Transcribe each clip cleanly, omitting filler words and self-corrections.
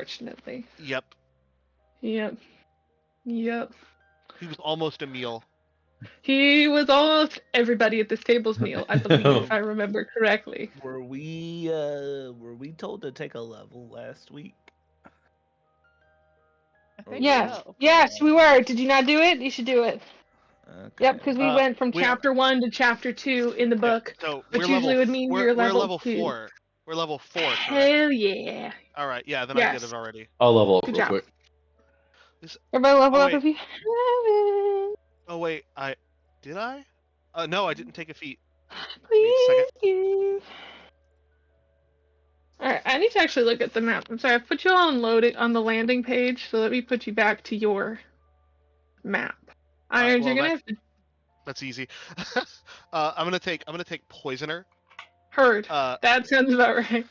unfortunately. Yep. Yep. Yep. He was almost a meal. He was almost everybody at this table's meal, I believe, if I remember correctly. Were we told to take a level last week? I think Yes. so. Yes, we were. Did you not do it? You should do it. Okay. Yep, because we went from we're- chapter 1 to chapter 2 in the book, So which we're usually would mean we're you're level level 2. 4. We're level 4, correct? Hell yeah. All right, yeah, then I Yes. did it already. I'll level up Good real job. quick. Everybody level Oh, up wait. if you haven't. Oh wait, did I? No, I didn't take a feat. Please give. Alright, I need to actually look at the map. I'm sorry, I've put you all on loading on the landing page, so let me put you back to your map. Irons, well, you're gonna have to That's easy. I'm gonna take poisoner. heard. That sounds about right.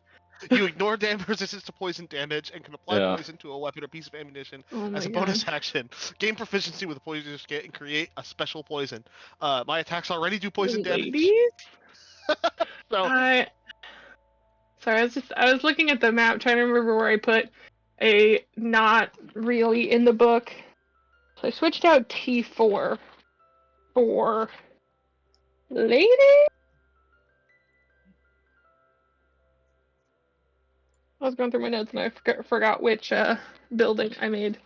You ignore damage resistance to poison damage and can apply Yeah. poison to a weapon or piece of ammunition Oh as my a bonus God. action. Gain proficiency with a poisonous kit and create a special poison. My attacks already do poison damage. Ladies? So Sorry, I was looking at the map trying to remember where I put a not really in the book. So I switched out T4 for lady. I was going through my notes and I forgot which building I made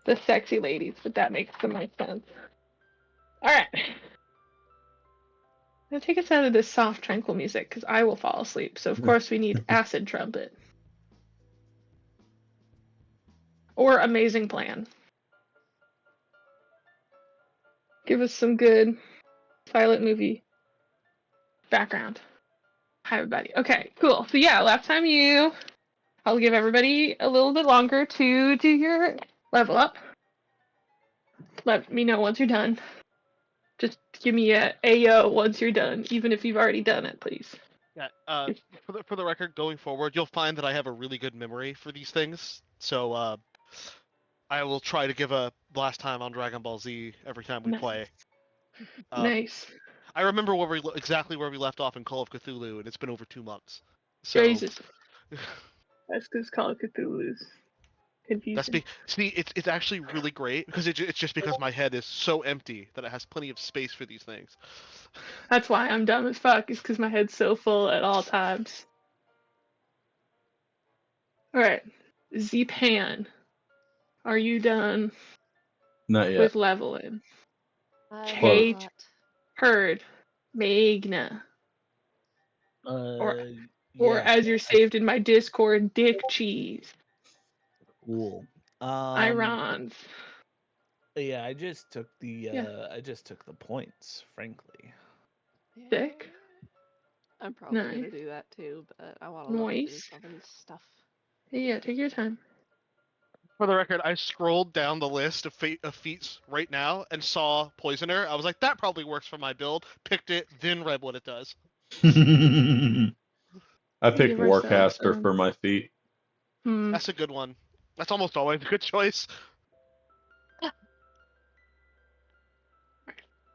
the sexy ladies, but that makes the most sense. Alright. Now take us out of this soft, tranquil music, because I will fall asleep. So, of course, we need acid trumpet. Or amazing plan. Give us some good silent movie background. Hi, everybody. Okay, cool. So, yeah, last time I'll give everybody a little bit longer to do your level up. Let me know once you're done. Just give me a AO once you're done, even if you've already done it, please. yeah, for the record, going forward, you'll find that I have a really good memory for these things. So I will try to give a last time on Dragon Ball Z every time we play. Nice. I remember exactly where we left off in Call of Cthulhu, and it's been over 2 months. So Jesus. That's because Call of Cthulhu's confusing. it's actually really great because it's just because my head is so empty that it has plenty of space for these things. That's why I'm dumb as fuck, is because my head's so full at all times. Alright. Zepan. Are you done Not yet. with leveling? I'm Kate. not. Heard. Magna. Or Yeah, as you're saved in my Discord, Dick Cheese. cool. Irons. Yeah, I just took the Yeah. points, frankly. Dick. I'm probably Nice. gonna do that too, but I want to look through Nice. some of this stuff. Yeah, take your time. For the record, I scrolled down the list of feats right now and saw Poisoner. I was like, that probably works for my build. Picked it, then read what it does. I picked Give ourselves, Warcaster for my feet. That's a good one. That's almost always a good choice.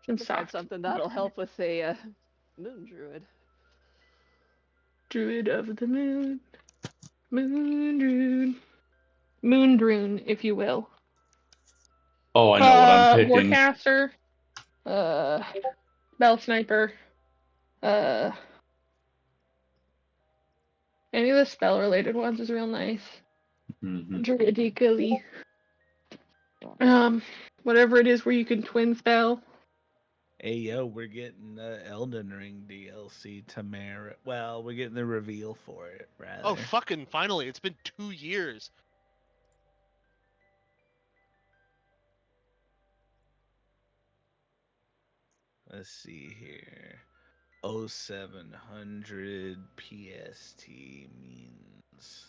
Some Just find socks. something that'll help with a moon druid. Druid of the moon. Moon druid. Moon drune, if you will. Oh, I know what I'm picking. Warcaster. Bell Sniper. Any of the spell related ones is real nice. Druidically. Whatever it is where you can twin spell. Hey yo, we're getting the Elden Ring DLC tomorrow. Well, we're getting the reveal for it, rather. Oh, fucking finally. It's been 2 years. Let's see here. 0700 PST means.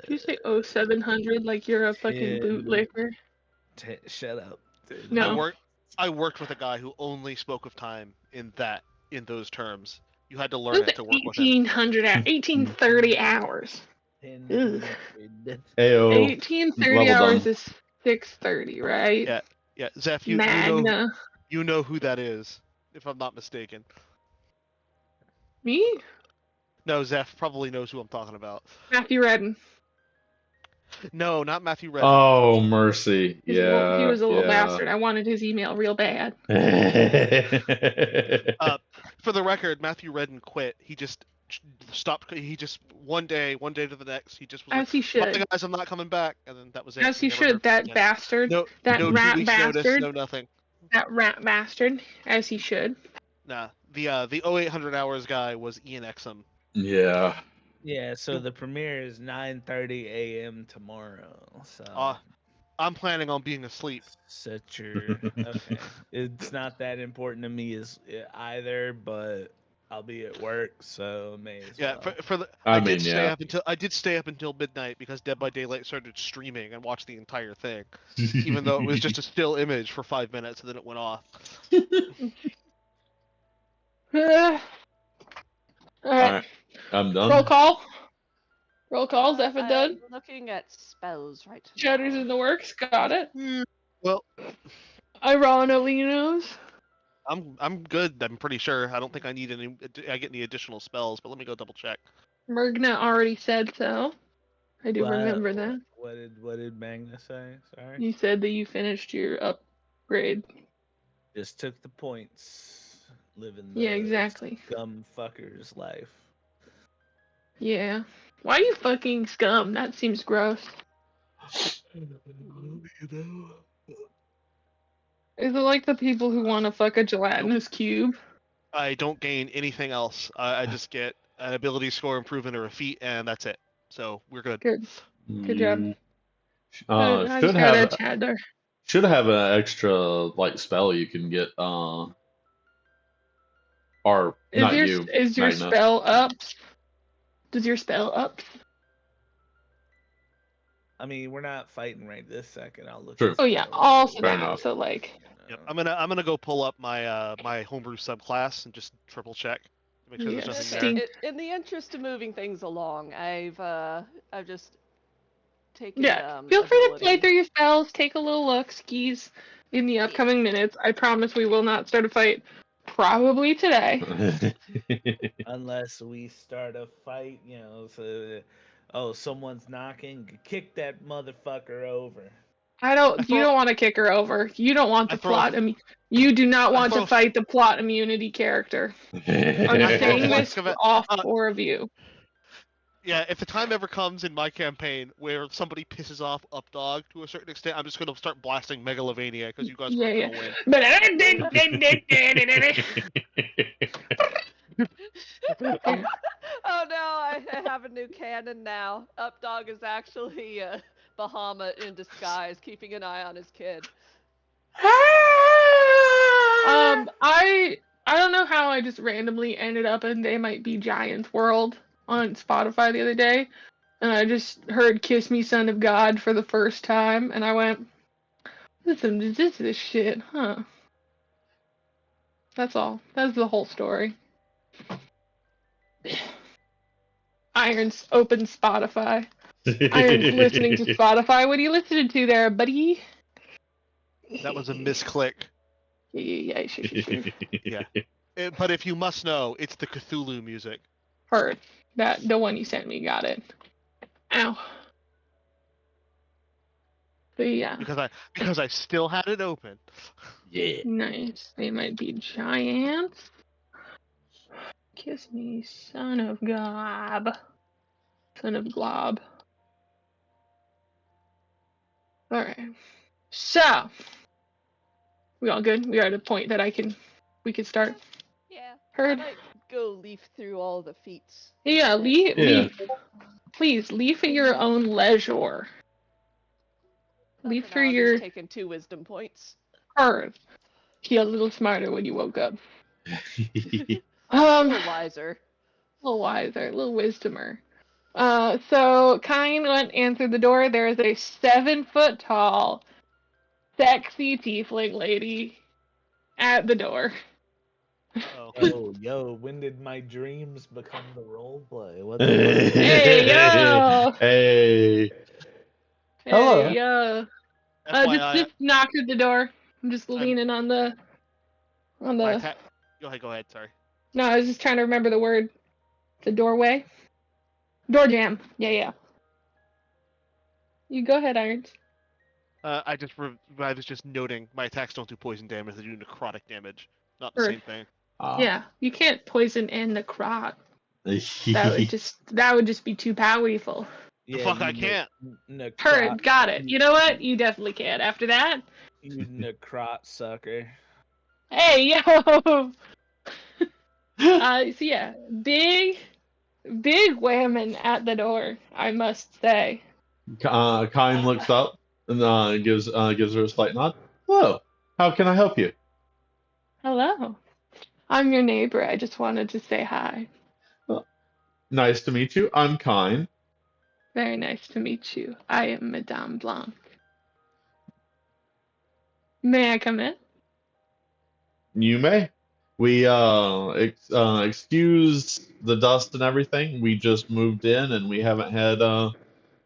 Did you say 0700 like you're a fucking bootlicker? Shut up, dude. No. I worked with a guy who only spoke of time in those terms. You had to learn it to work with him. 1830 hours. 1000. Ayo. 1830 hours is 630, right? Yeah. Zeph, Magna. you know who that is, if I'm not mistaken. Me? No, Zeph probably knows who I'm talking about. Matthew Redden. No, not Matthew Redden. Oh, mercy. He Yeah, was a little yeah. bastard. I wanted his email real bad. For the record, Matthew Redden quit. He just stopped. He just one day to the next, he just was As like, he should. "Bye guys, I'm not coming back," and then that was it. As We he never heard should. from him That again. bastard. No, That no 2 rat weeks bastard. notice, no nothing. That rat bastard. As he should. Nah, the 0800 hours guy was Ian Exum. Yeah. Yeah, so the premiere is 9:30 a.m. tomorrow. So I'm planning on being asleep. set your okay. It's not that important to me as either, but I'll be at work, so may as Yeah, well. for the I did mean, stay yeah. up until midnight because Dead by Daylight started streaming and watched the entire thing, even though it was just a still image for 5 minutes and then it went off. Alright. I'm done. Roll call. Roll call. Zeph I'm done. looking at spells right now. Cheddar's in the works. Got it. Well, Ironolinos. I'm good. I'm pretty sure. I don't think I need I get any additional spells, but let me go double check. Mergna already said so. I do remember that. What did Magna say? Sorry. You said that you finished your upgrade. Just took the points, living the Yeah, exactly. scum fucker's life. Yeah. Why are you fucking scum? That seems gross. Is it like the people who want to fuck a gelatinous cube? I don't gain anything else. I just get an ability score improvement or a feat, and that's it. So we're good. Good. Good job. Should Should have Cheddar. should have an extra like spell you can get. Or not you. Is your Magna. spell up? Does your spell up? I mean, we're not fighting right this second. I'll look. True. Oh yeah, also Fair that. enough. So like. Yep. I'm gonna go pull up my my homebrew subclass and just triple check to make sure Yeah, there's nothing Sting. there. In the interest of moving things along, I've just taken Yeah. Feel free to play ability. through your spells. Take a little look. Skis in the upcoming minutes. I promise we will not start a fight. Probably today. Unless we start a fight, so someone's knocking, kick that motherfucker over. You don't want to kick her over. You don't want the plot. You do not want to fight the plot immunity character. I'm saying this for all 4 of you. Yeah, if the time ever comes in my campaign where somebody pisses off Updog to a certain extent, I'm just gonna start blasting Megalovania because you guys are gonna win. Oh no, I have a new canon now. Updog is actually Bahamut in disguise, keeping an eye on his kid. I don't know how I just randomly ended up in They Might Be Giants World on Spotify the other day, and I just heard "Kiss Me, Son of God" for the first time, and I went, "This is shit, huh?" That's all. That's the whole story. Iron's open Spotify. Iron's listening to Spotify. What are you listening to there, buddy? That was a misclick. Yeah, sure. Yeah. But if you must know, it's the Cthulhu music. Heard. The one you sent me, got it. Ow. But yeah. Because I still had it open. Yeah. Nice. They might be giants. Kiss me, son of Gob. Son of Glob. Alright. So. We all good? We are at a point that we can start. Yeah. Heard. I might go leaf through all the feats. Yeah, leaf. Yeah. Please, leaf at your own leisure. Leaf For through now, I'm your just taking 2 wisdom points. heart. Be a little smarter when you woke up. A little wiser. A little wiser, a little wisdomer. So Kine went and answered the door. There is a 7-foot tall, sexy tiefling lady at the door. Yo, when did my dreams become the role play? What Hey, yo! Hey. Hello. Hey, yo! FYI, Just knock at the door. I'm just leaning on the. Go ahead, sorry. No, I was just trying to remember the word. The doorway. Door jam. Yeah. You go ahead, Irons. I was just noting my attacks don't do poison damage; they do necrotic damage. Not the Or- same thing. Yeah, you can't poison in the crotch. That Ah. would just be too powerful. The fuck I can't. Heard, got it. You know what? You definitely can. After that, You necrot sucker. hey yo. So yeah, big whammon at the door. I must say. Kine looks up and gives her a slight nod. Hello, how can I help you? Hello. I'm your neighbor. I just wanted to say hi. Nice to meet you. I'm Kine. Very nice to meet you. I am Madame Blanc. May I come in? You may. We excuse the dust and everything. We just moved in and we haven't had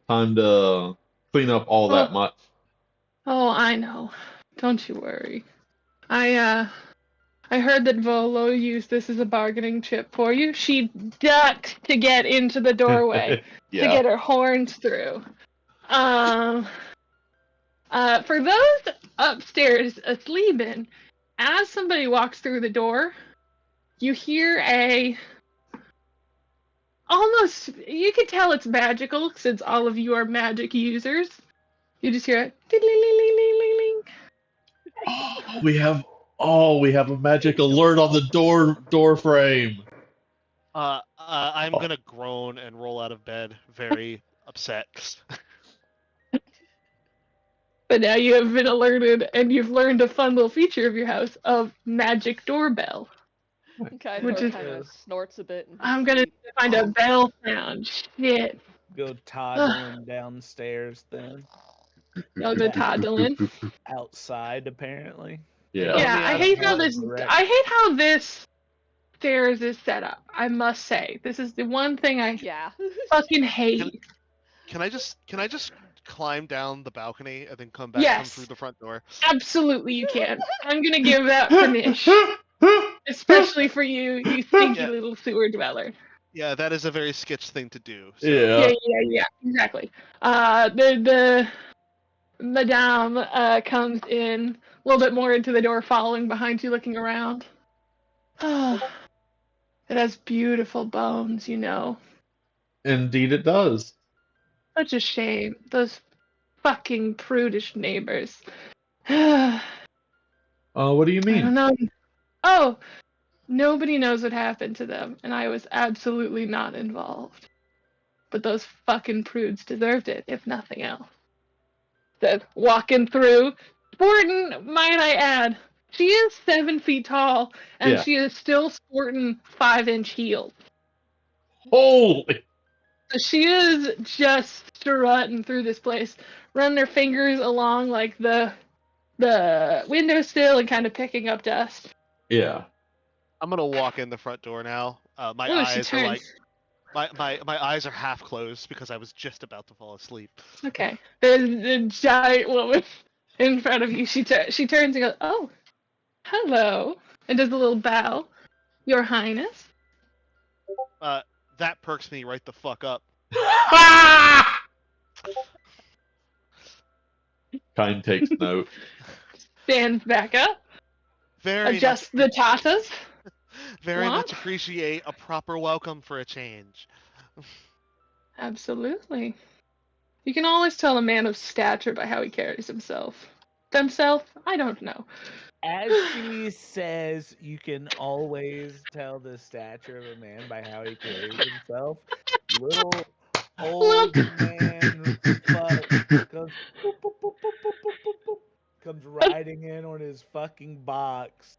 time to clean up all that Oh, much. I know. Don't you worry. I heard that Volo used this as a bargaining chip for you. She ducked to get into the doorway to Yeah. get her horns through. For those upstairs asleep, as somebody walks through the door, you hear almost, you can tell it's magical since all of you are magic users. You just hear a ding-ling-ling-ling-ling-ling. We have a magic alert on the door frame. I'm Oh. gonna groan and roll out of bed, very upset. But now you have been alerted, and you've learned a fun little feature of your house of magic doorbell. Okay, Which Thor is- kind of snorts a bit. I'm gonna find a bell sound. Shit. Go toddling downstairs then. No, the toddling. Outside, apparently. Yeah. Yeah, me I out hate of how bed. this. Direct. I hate how this stairs is set up. I must say, this is the one thing I Yeah. fucking hate. Can I just climb down the balcony and then come Yes. through the front door? Absolutely, you can. I'm gonna give that permission, especially for you, you stinky Yeah. little sewer dweller. Yeah, that is a very sketch thing to do. So. Yeah, exactly. The Madame comes in a little bit more into the door, following behind you, looking around. Oh, it has beautiful bones, you know. Indeed it does. Such a shame. Those fucking prudish neighbors. I What do you don't mean? know. Oh, nobody knows what happened to them, and I was absolutely not involved. But those fucking prudes deserved it, if nothing else. Said, walking through, sporting, might I add, she is 7 feet tall, and Yeah. she is still sporting 5-inch heels. Holy! So she is just strutting through this place, running her fingers along like the windowsill and kind of picking up dust. Yeah. I'm gonna walk in the front door now. My Oh, she eyes are like turns. my eyes are half closed because I was just about to fall asleep. Okay. There's a giant woman in front of you. She turns and goes, "Oh, hello," and does a little bow. Your Highness. That perks me right the fuck up. Kine takes note. Stands back up. Very Adjusts the tatas. very What? much appreciate a proper welcome for a change. Absolutely. You can always tell a man of stature by how he carries himself. Themself? I don't know. As she says, you can always tell the stature of a man by how he carries himself. Little old man fuck comes, boop, boop, boop, boop, boop, boop, boop, boop, comes riding in on his fucking box.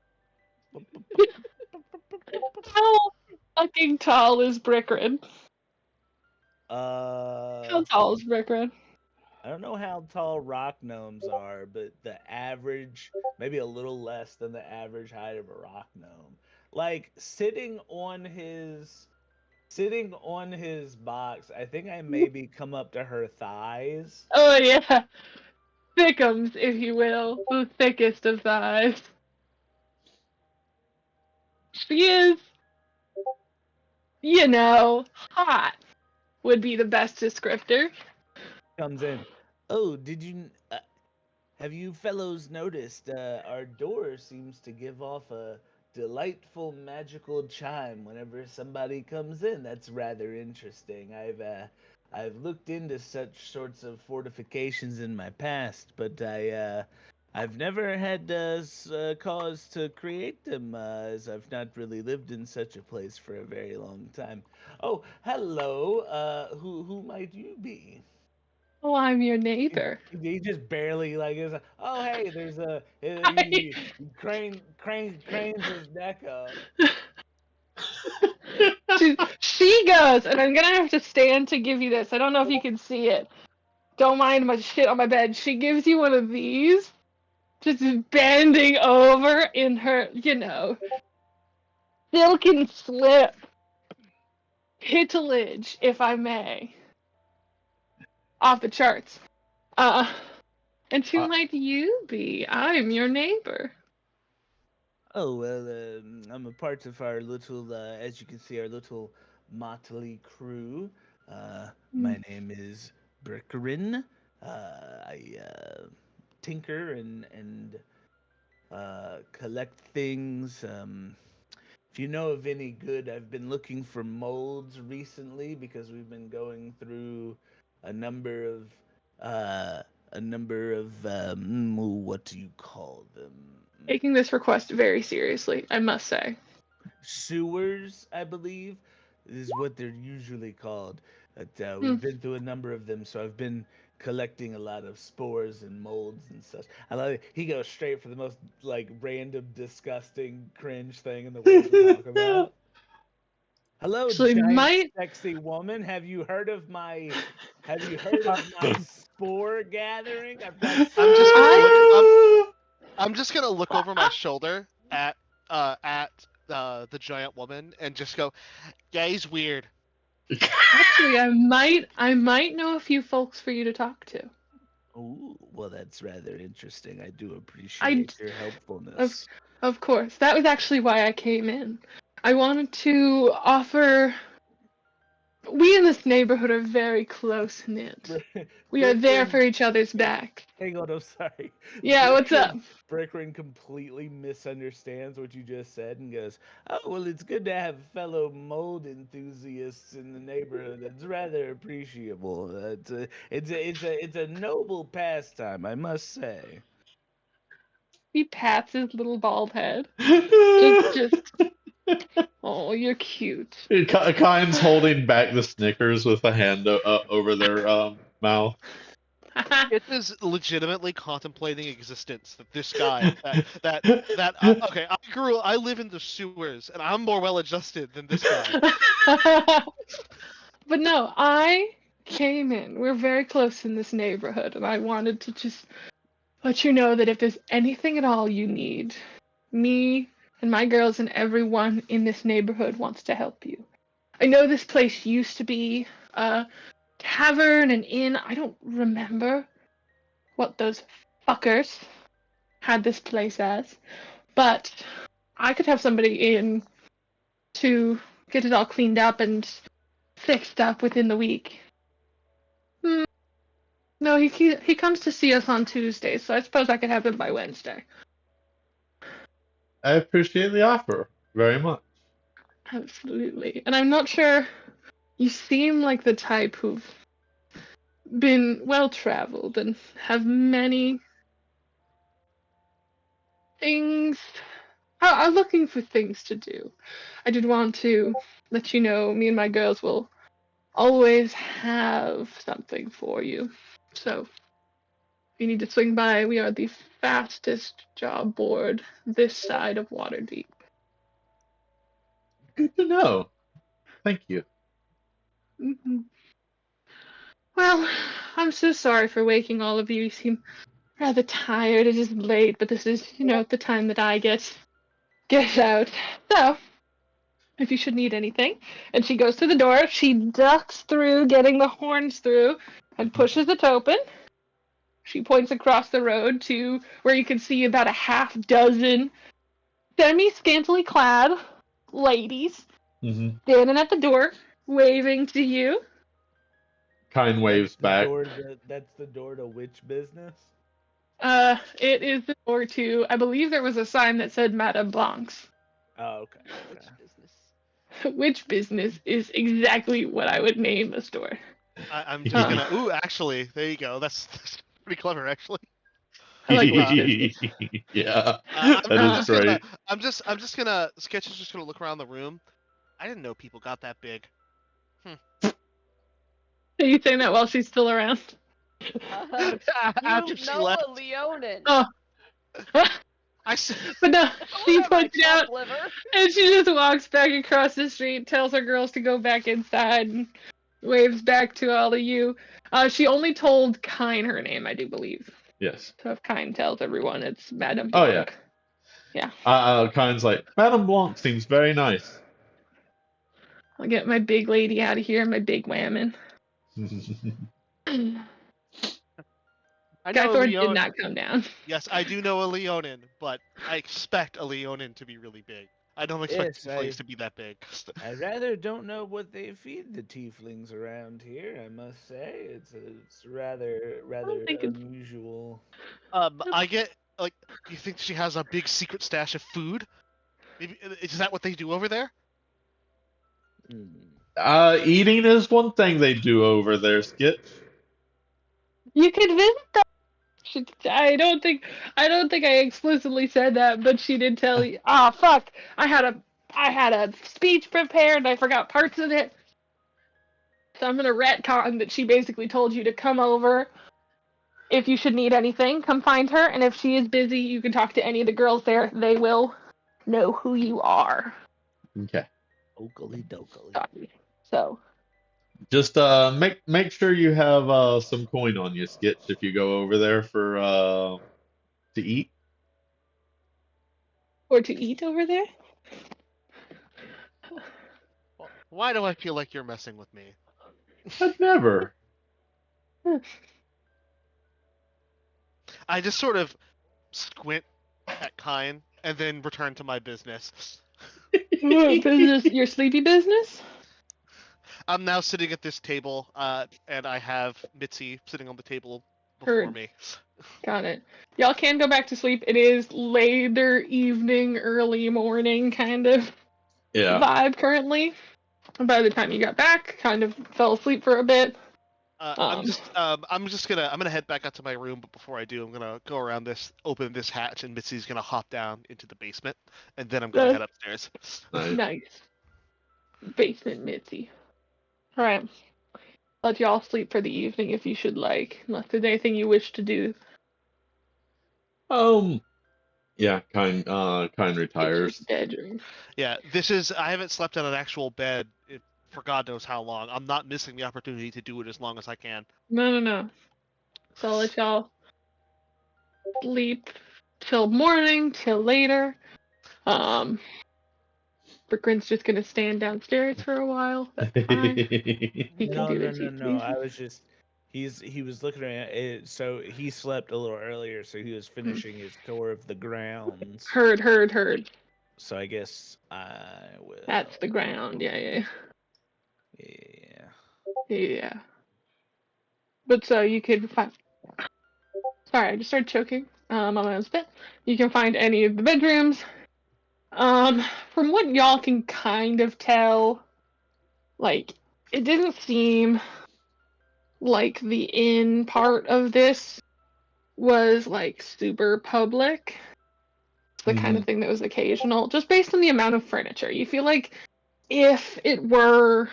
Boop, boop, boop, boop, boop, boop, boop, boop. How fucking tall is Brickred? How tall is Brickred? I don't know how tall rock gnomes are, but the average, maybe a little less than the average height of a rock gnome. Like sitting on his box, I think I maybe come up to her thighs. Oh yeah. Thickums, if you will. The thickest of thighs. She is hot would be the best descriptor. Comes in. Oh, have you fellows noticed our door seems to give off a delightful magical chime whenever somebody comes in? That's rather interesting. I've looked into such sorts of fortifications in my past, but I've never had cause to create them, as I've not really lived in such a place for a very long time. Oh, hello. Who might you be? Oh, I'm your He, neighbor. he just barely like is. Oh, hey, there's he cranes his neck up. She goes, and I'm gonna have to stand to give you this. I don't know if you can see it. Don't mind my shit on my bed. She gives you one of these, just bending over in her, silken slip, hitilage, if I may, off the charts. And who Uh, might you be? I'm your neighbor. Oh well, I'm a part of our little, as you can see, our little motley crew. My name is Brickerin. I tinker and collect things. If you know of any good, I've been looking for molds recently because we've been going through a number of what do you call them? Taking this request very seriously, I must say. Sewers, I believe, is what they're usually called. But Hmm. we've been through a number of them, so I've been collecting a lot of spores and molds and such. I love it. He goes straight for the most like random, disgusting, cringe thing in the world to talk about. Hello, Actually, giant, might sexy woman. Have you heard of my spore gathering? I've got I'm just gonna look. I I'm just gonna look over my shoulder at the giant woman and just go, yeah, he's weird. actually I might know a few folks for you to talk to. Ooh, well, that's rather interesting. I do I appreciate your of helpfulness. of course. That was actually why I came in. I wanted to offer. We in this neighborhood are very close knit. We are there for each other's back. Hang on, I'm sorry. Yeah, what's up? Brickrin completely misunderstands what you just said and goes, "Oh, well, it's good to have fellow mold enthusiasts in the neighborhood. It's rather appreciable. It's a noble pastime, I must say." He pats his little bald head. Just oh, you're cute. Kine's holding back the Snickers with a hand over their mouth. It is legitimately contemplating existence that this guy okay, I live in the sewers and I'm more well adjusted than this guy. But no, I came in. We're very close in this neighborhood, and I wanted to just let you know that if there's anything at all you need, me and my girls and everyone in this neighborhood wants to help you. I know this place used to be a tavern, an inn. I don't remember what those fuckers had this place as, but I could have somebody in to get it all cleaned up and fixed up within the week. No, he comes to see us on Tuesdays, so I suppose I could have him by Wednesday. I appreciate the offer very much. Absolutely. And I'm not sure, you seem like the type who've been well-traveled and have many things, are looking for things to do. I did want to let you know me and my girls will always have something for you. So, if you need to swing by, we are the fastest job board this side of Waterdeep. Good to know. Thank you. Mm-hmm. Well, I'm so sorry for waking all of you. You seem rather tired. It is late, but this is, the time that I get out. So, if you should need anything. And she goes to the door. She ducks through, getting the horns through, and pushes it open. She points across the road to where you can see about a half dozen semi-scantily clad ladies standing at the door, waving to you. Kind waves back. That's the door to which business? It is the door to, I believe there was a sign that said Madame Blanc's. Oh, okay. Which Okay. business? Which business is exactly what I would name a store. I'm just gonna. Ooh, actually, there you go. That's pretty clever, actually. I like which business. Yeah, I'm that is just gonna. great. I'm just gonna. Sketch is just gonna look around the room. I didn't know people got that big. Are you saying that while she's still around? After You she know left, a Leonin. Oh. I said, But no, she What am I, puts it out, chopped liver? and she just walks back across the street, tells her girls to go back inside, and waves back to all of you. She only told Kine her name, I do believe. Yes. So if Kine tells everyone, it's Madame Oh Blanc. yeah. Yeah. Kind's like, Madame Blanc seems very nice. I'll get my big lady out of here, my big whammon. I Guy know a Thorne did Leon. not come down. Yes, I do know a Leonin, but I expect a Leonin to be really big. I don't expect Yes, tieflings to be that big. I rather don't know what they feed the tieflings around here. I must say, it's rather think it's- unusual. I get like. You think she has a big secret stash of food? Maybe is that what they do over there? Eating is one thing they do over there, Skit. You could visit them. I don't think I explicitly said that, but she did tell you. Ah, fuck! I had a speech prepared. And I forgot parts of it. So I'm gonna retcon that she basically told you to come over. If you should need anything, come find her. And if she is busy, you can talk to any of the girls there. They will know who you are. Okay. Oakley dokley. Sorry. So Just make sure you have some coin on you, Skitch, if you go over there for to eat. or to eat over there. Why do I feel like you're messing with me? But never. I just sort of squint at Kine and then return to my business. What business? Your sleepy business? I'm now sitting at this table, and I have Mitzi sitting on the table before Heard. me. Got it. Y'all can go back to sleep. It is later evening, early morning kind of Yeah. vibe currently. By the time you got back, kind of fell asleep for a bit. I'm gonna head back out to my room, but before I do, I'm gonna go around open this hatch, and Mitzi's gonna hop down into the basement, and then I'm gonna head upstairs. Nice. Basement Mitzi. Alright. Let y'all sleep for the evening if you should like. Unless there's anything you wish to do. Yeah, kind retires. Bedroom. Yeah, I haven't slept on an actual bed for God knows how long. I'm not missing the opportunity to do it as long as I can. No. So I'll let y'all sleep till morning, till later. Brickrin's just gonna stand downstairs for a while. That's fine. He can do this. No. I was just he was looking at it. So he slept a little earlier, so he was finishing his tour of the grounds. Heard. So I guess I will. That's the ground. Yeah. But so you could find. Sorry, I just started choking. On my own spit. You can find any of the bedrooms. From what y'all can kind of tell, like it didn't seem like the inn part of this was like super public. It's the kind of thing that was occasional, just based on the amount of furniture. You feel like if it were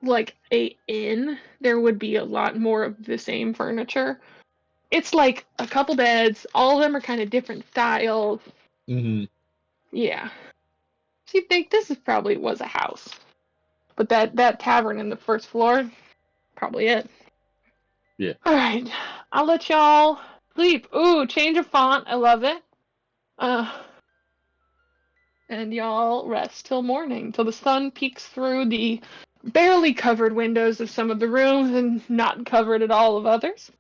like a inn, there would be a lot more of the same furniture. It's like a couple beds, all of them are kind of different styles. Yeah. So you think this is probably was a house. But that tavern in the first floor, probably it. Yeah. Alright. I'll let y'all sleep. Ooh, change of font. I love it. And y'all rest till morning, till the sun peeks through the barely covered windows of some of the rooms and not covered at all of others.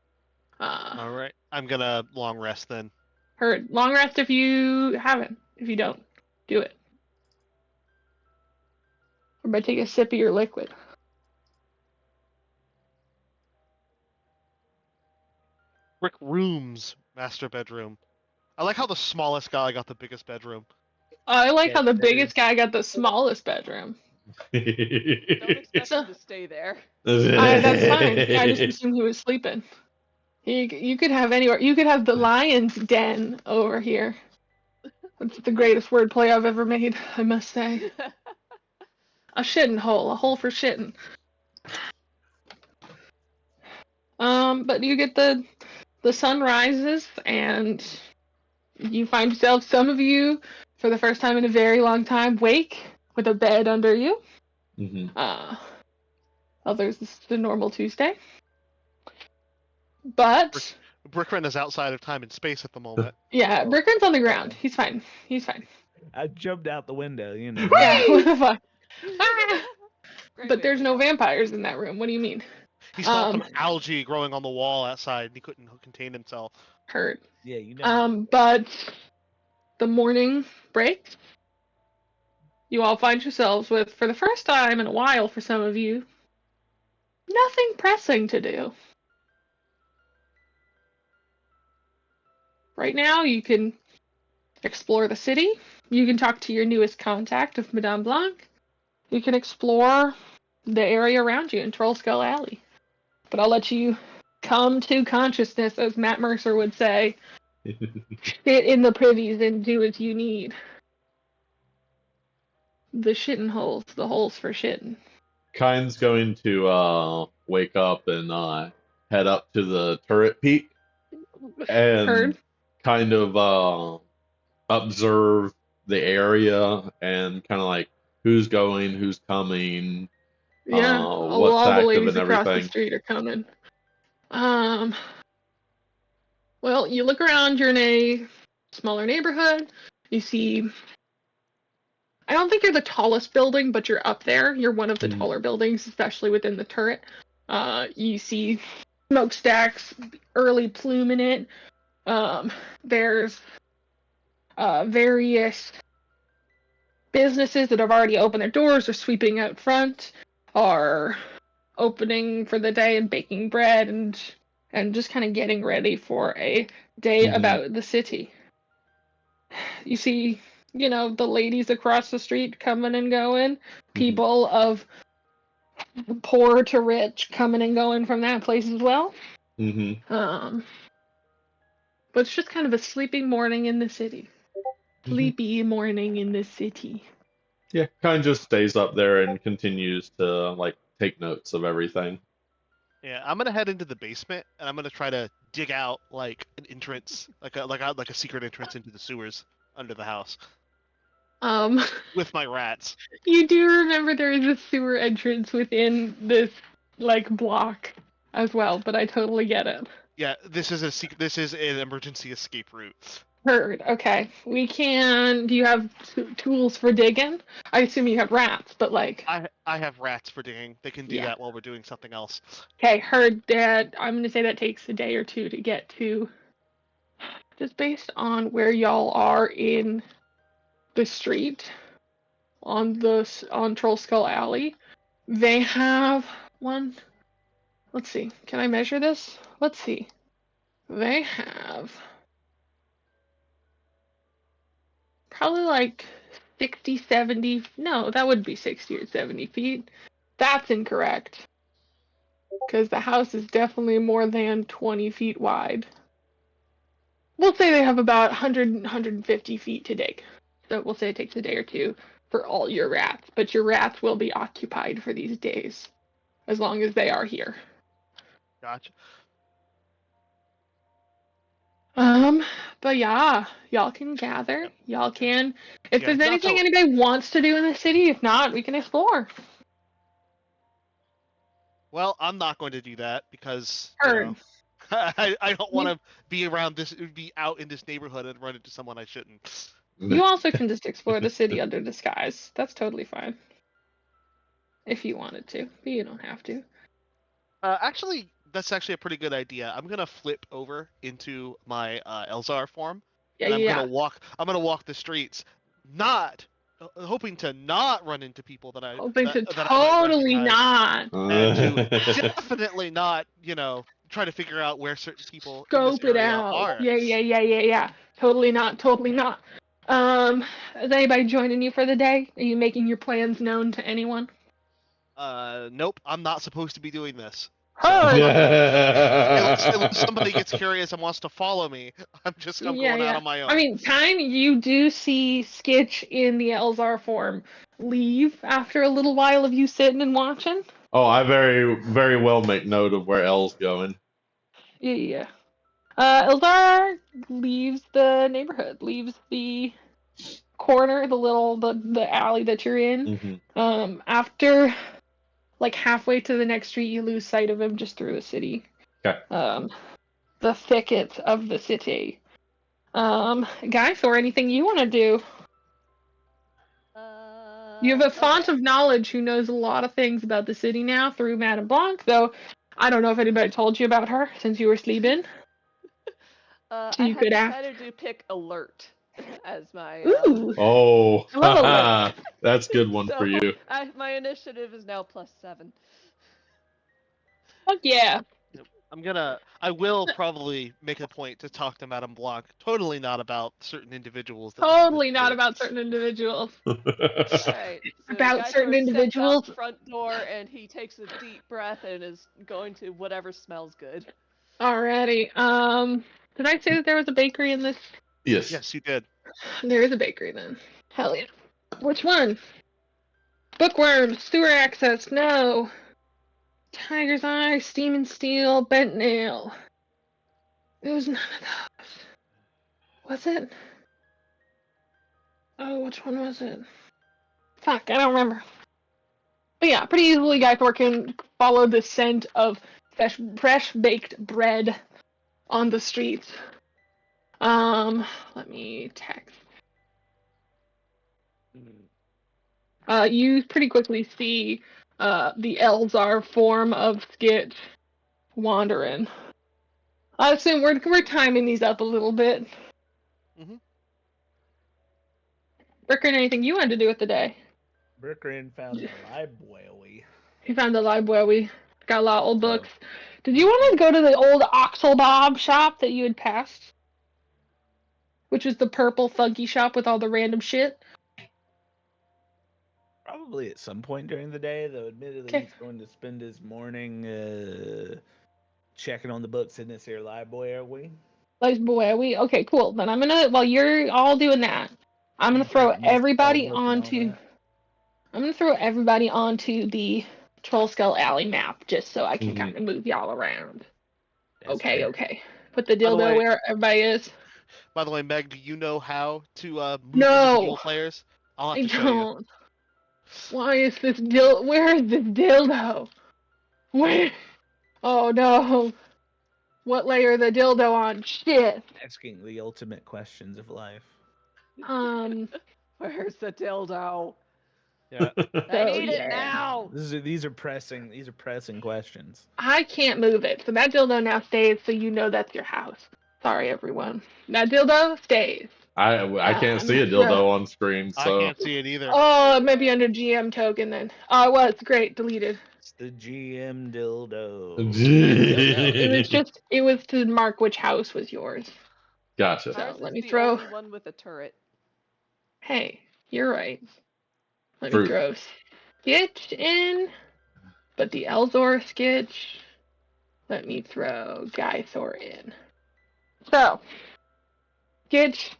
All right, I'm gonna long rest then. Heard. Long rest if you haven't. If you don't, do it. Everybody take a sip of your liquid. Brick rooms, master bedroom. I like how the smallest guy got the biggest bedroom. I like Yeah, how the that biggest is- guy got the smallest bedroom. Don't expect So- him to stay there. That's fine. I just assumed he was sleeping. You could have anywhere. You could have the lion's den over here. That's the greatest wordplay I've ever made, I must say. A shitting hole, a hole for shitting. But you get the sun rises and you find yourself, some of you, for the first time in a very long time, wake with a bed under you. Mhm. Others, this is the normal Tuesday. But Brickren is outside of time and space at the moment. yeah, Brickman's on the ground. He's fine. He's fine. I jumped out the window, you know. Yeah, what the fuck? Ah! Great But there's family no guy. vampires in that room. What do you mean? He saw some Um, algae growing on the wall outside, and he couldn't contain himself. Heard. Yeah, you know. But the morning breaks. You all find yourselves with, for the first time in a while for some of you, nothing pressing to do. Right now, you can explore the city. You can talk to your newest contact of Madame Blanc. You can explore the area around you in Troll Skull Alley. But I'll let you come to consciousness, as Matt Mercer would say. Sit in the privies and do as you need. The shitting holes, the holes for shitting. Kind's going to wake up and head up to the turret peak and Heard? kind of observe the area and kind of like who's going, who's coming, Yeah, what's all the active ladies and across the everything. street are coming. Well, you look around, you're in a smaller neighborhood. You see, I don't think you're the tallest building, but you're up there. You're one of the Mhm. taller buildings, especially within the turret. You see smokestacks, early plume in it. There's various businesses that have already opened their doors or sweeping out front, are opening for the day and baking bread and just kind of getting ready for a day Mhm. about the city. You see, the ladies across the street coming and going, people of poor to rich coming and going from that place as well. Mhm. But it's just kind of a sleeping morning in the city. Mhm. Sleepy morning in the city. Yeah, kind just stays up there and continues to like take notes of everything. Yeah, I'm gonna head into the basement, and I'm gonna try to dig out like an entrance, like a secret entrance into the sewers under the house Um, with my rats. you do remember there is a sewer entrance within this block as well, but I totally get it. Yeah, this is a secret. This is an emergency escape route. Heard. Okay. We can. Do you have tools for digging? I assume you have rats, but I have rats for digging. They can do Yeah. that while we're doing something else. Okay. Heard that. I'm gonna say that takes a day or two to get to. Just based on where y'all are in the street on Troll Skull Alley, they have one. Let's see. Can I measure this? Let's see. They have probably like 60, 70. No, that would be 60 or 70 feet. That's incorrect. Because the house is definitely more than 20 feet wide. We'll say they have about 100, 150 feet to dig. So we'll say it takes a day or two for all your rats. But your rats will be occupied for these days. As long as they are here. Gotcha. But yeah, y'all can gather. Yep. Y'all can. If Yeah, there's not anything to- anybody wants to do in the city, if not, we can explore. Well, I'm not going to do that because Heard. I don't want to be out in this neighborhood and run into someone I shouldn't. You also can just explore the city under disguise. That's totally fine. If you wanted to, but you don't have to. Actually, that's actually a pretty good idea. I'm gonna flip over into my Elzar form, Yeah, and I'm yeah. gonna walk. I'm gonna walk the streets, not hoping to not run into people that Hoping to that I might totally recognize, not and to definitely not, try to figure out where certain people in this scope it area out. are. Yeah. Totally not. Totally not. Is anybody joining you for the day? Are you making your plans known to anyone? Nope, I'm not supposed to be doing this. Heard. Unless somebody gets curious and wants to follow me, I'm going out on my own. I mean, time you do see Skitch in the Elzar form leave after a little while of you sitting and watching. Oh, I very, very well make note of where L's going. Yeah. Elzar leaves the neighborhood, leaves the corner, the alley that you're in. Mm-hmm. After like halfway to the next street, you lose sight of him just through the city. Okay. The thicket of the city. Guys, or anything you want to do? You have a font Okay. of knowledge who knows a lot of things about the city now through Madame Blanc, though I don't know if anybody told you about her since you were sleeping. I You have could ask. decided to pick alert as my. Ooh, Oh, I love alert. that's a good one for So you. my initiative is now +7. Fuck yeah. I will probably make a point to talk to Madame Blanc. Totally not about certain individuals that live in Totally this not city. about certain individuals. Alright, so About certain Geithor steps out individuals. the front door and he takes a deep breath and is going to whatever smells good. Alrighty. Did I say that there was a bakery in this? Yes. Yes, you did. There is a bakery then. Hell yeah. Which one? Bookworm, sewer access, no. Tiger's Eye, Steam and Steel, Bent Nail. It was none of those. Was it? Oh, which one was it? Fuck, I don't remember. But yeah, pretty easily Guy can follow the scent of fresh baked bread on the streets. Let me text. You pretty quickly see the Elzar form of Skit wandering. I assume we're timing these up a little bit. Mm-hmm. Rickard, anything you wanted to do with the day? Brooklyn found the library. He found the library. Got a lot of old So- books. Did you want to go to the old Oxelbob shop that you had passed? Which is the purple funky shop with all the random shit? Probably at some point during the day, though admittedly Okay. he's going to spend his morning checking on the books in this here library. Library. Okay, cool. Then I'm gonna, while you're all doing that, I'm gonna throw Getting his everybody spell book and all onto. that. I'm gonna throw everybody onto the Troll Skull Alley map just so I can Mhm. kind of move y'all around. That's Okay, fair. okay. Put the By the dildo way- where everybody is. By the way, Meg, do you know how to move No. individual players? I'll have I to show you. don't. Why is this where is this dildo? Where? Oh no. What layer the dildo on? Shit. Asking the ultimate questions of life. Where's the dildo? Yeah. I So, need yeah. it now! These are pressing questions. I can't move it. So that dildo now stays so you know that's your house. Sorry everyone. That dildo stays. I can't see a dildo on screen, I so can't see it either. Oh, it might be under GM token then. Oh, it was. Great. Deleted. It's the GM dildo. It was to mark which house was yours. Gotcha. So, Ours let is me the throw- only one with a turret. Hey, you're right. Let Fruit. me throw Skitch in, but the Elzor Skitch. Let me throw Gythor in. So, Skitch,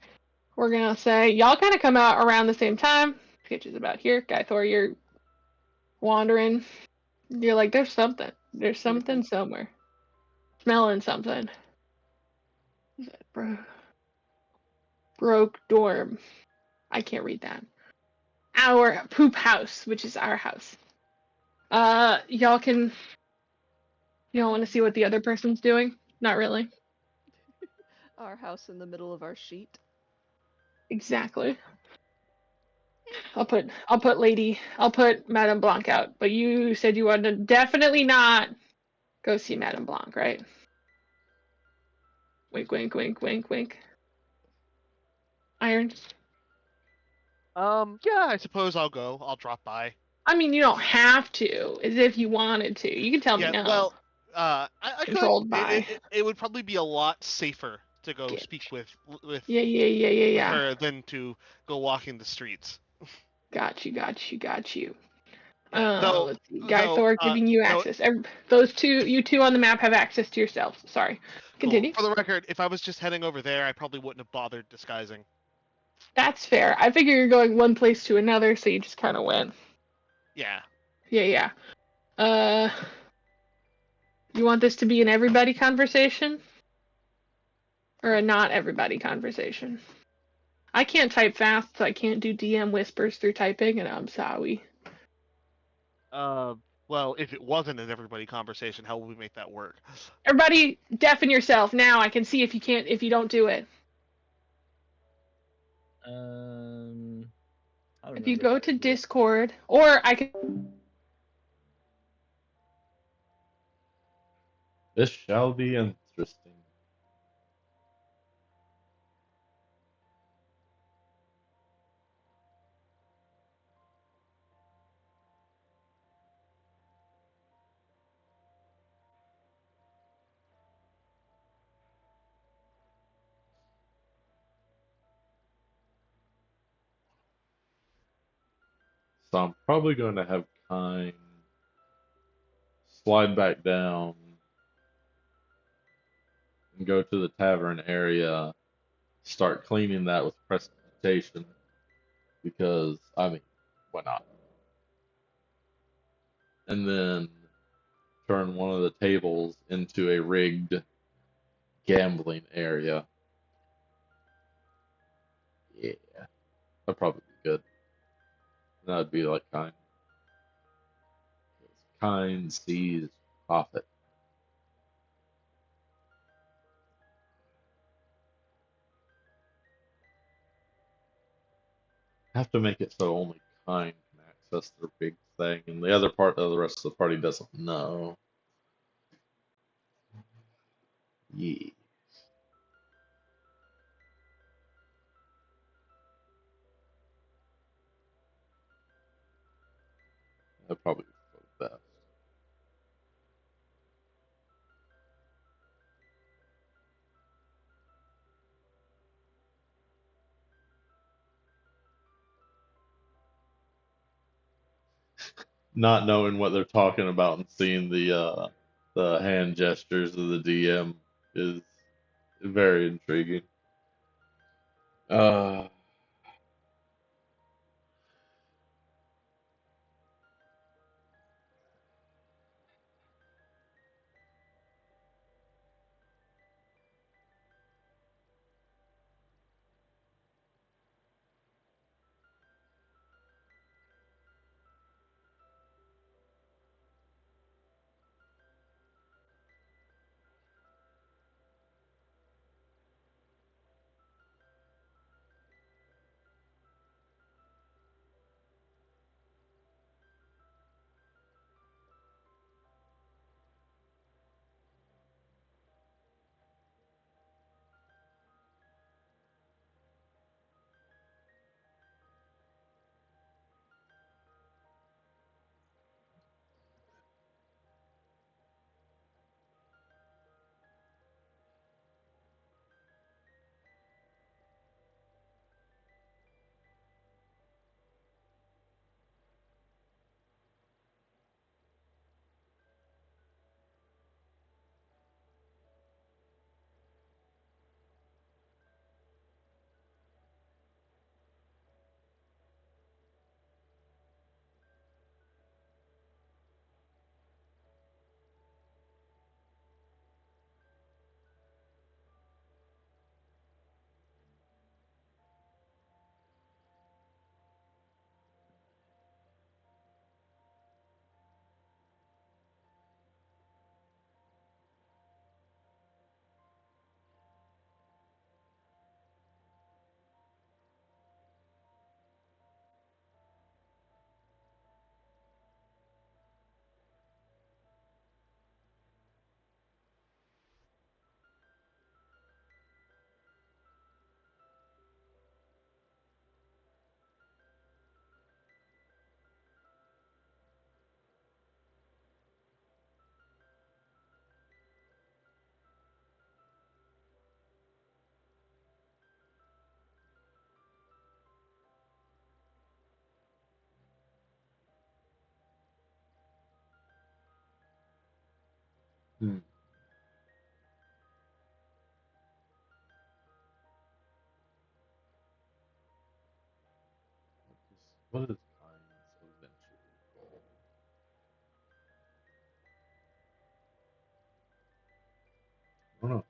we're gonna say y'all kind of come out around the same time. Skitch is about here. Gythor, you're wandering. You're like, there's something. There's something somewhere. Smelling something. Is that broke dorm? I can't read that. Our poop house, which is our house. Y'all can. You don't want to see what the other person's doing? Not really. Our house in the middle of our sheet. Exactly. I'll put Madame Blanc out, but you said you wanted to definitely not go see Madame Blanc, right? Wink, wink, wink, wink, wink. Irons. Yeah, I suppose I'll go. I'll drop by. I mean, you don't have to, as if you wanted to. You can tell me Yeah, no. well, I could. Controlled by. It would probably be a lot safer to go Get. speak with Yeah. her than to go walking the streets. Got you. Yeah. Though, Let's see. Guy Thor giving you though, access. Those two, you two on the map have access to yourselves. Sorry. cool. Continue. For the record, if I was just heading over there, I probably wouldn't have bothered disguising. That's fair. I figure you're going one place to another, so you just kind of went. Yeah. Yeah. You want this to be an everybody conversation? Or a not everybody conversation? I can't type fast, so I can't do DM whispers through typing, and I'm sorry. Well, if it wasn't an everybody conversation, how would we make that work? Everybody, deafen yourself now. I can see if you don't do it. I don't If you remember go how to do it. Discord, or I can. This shall be interesting. So I'm probably going to have Kine slide back down and go to the tavern area, start cleaning that with precipitation, because, I mean, why not? And then turn one of the tables into a rigged gambling area. Yeah, that'd probably be good. That'd be like Kine. Kine sees profit. Have to make it so only Kine can access their big thing, and the other part of the rest of the party doesn't know. Yeah, that'd probably be for the best. Not knowing what they're talking about and seeing the hand gestures of the DM is very intriguing. Uh, Hmm. What is kinds of venture goal? I don't know.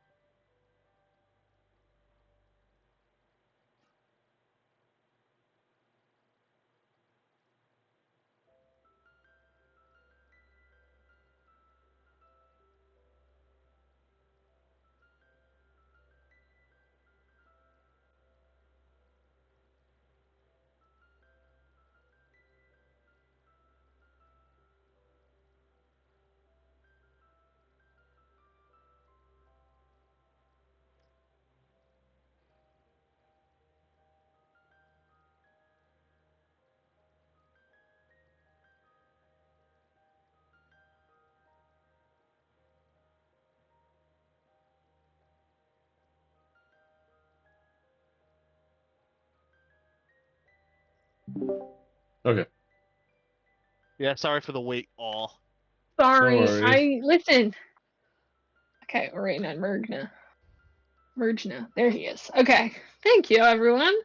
Okay. Yeah, sorry for the wait. All. No Sorry, worries. listen. Okay, we're waiting on Mergna. There he is. Okay, thank you, everyone.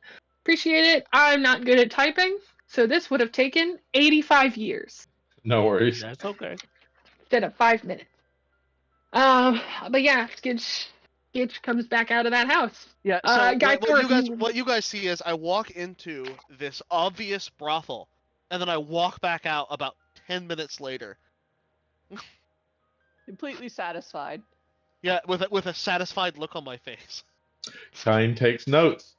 Appreciate it. I'm not good at typing, so this would have taken 85 years No worries. That's okay. instead of 5 minutes. But yeah, Skitch comes back out of that house. Yeah. So Guy what you guys see is I walk into this obvious brothel, and then I walk back out about 10 minutes later. Completely satisfied. Yeah, with a satisfied look on my face. Shine takes notes.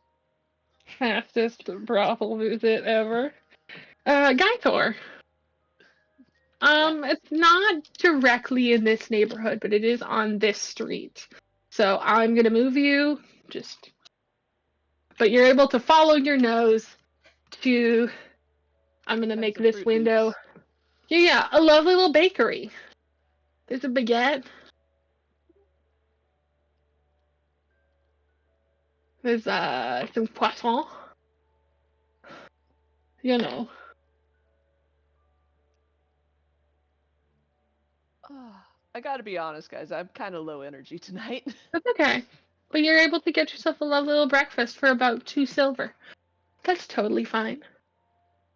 fastest brothel visit ever. Guy it's not directly in this neighborhood, but it is on this street. So I'm gonna move you, but you're able to follow your nose to. I'm gonna Find make some this Fruit window. Loops. Yeah, a lovely little bakery. There's a baguette. There's some croissant. You know. I gotta be honest, guys. I'm kind of low energy tonight. That's okay. But you're able to get yourself a lovely little breakfast for about 2 silver. That's totally fine.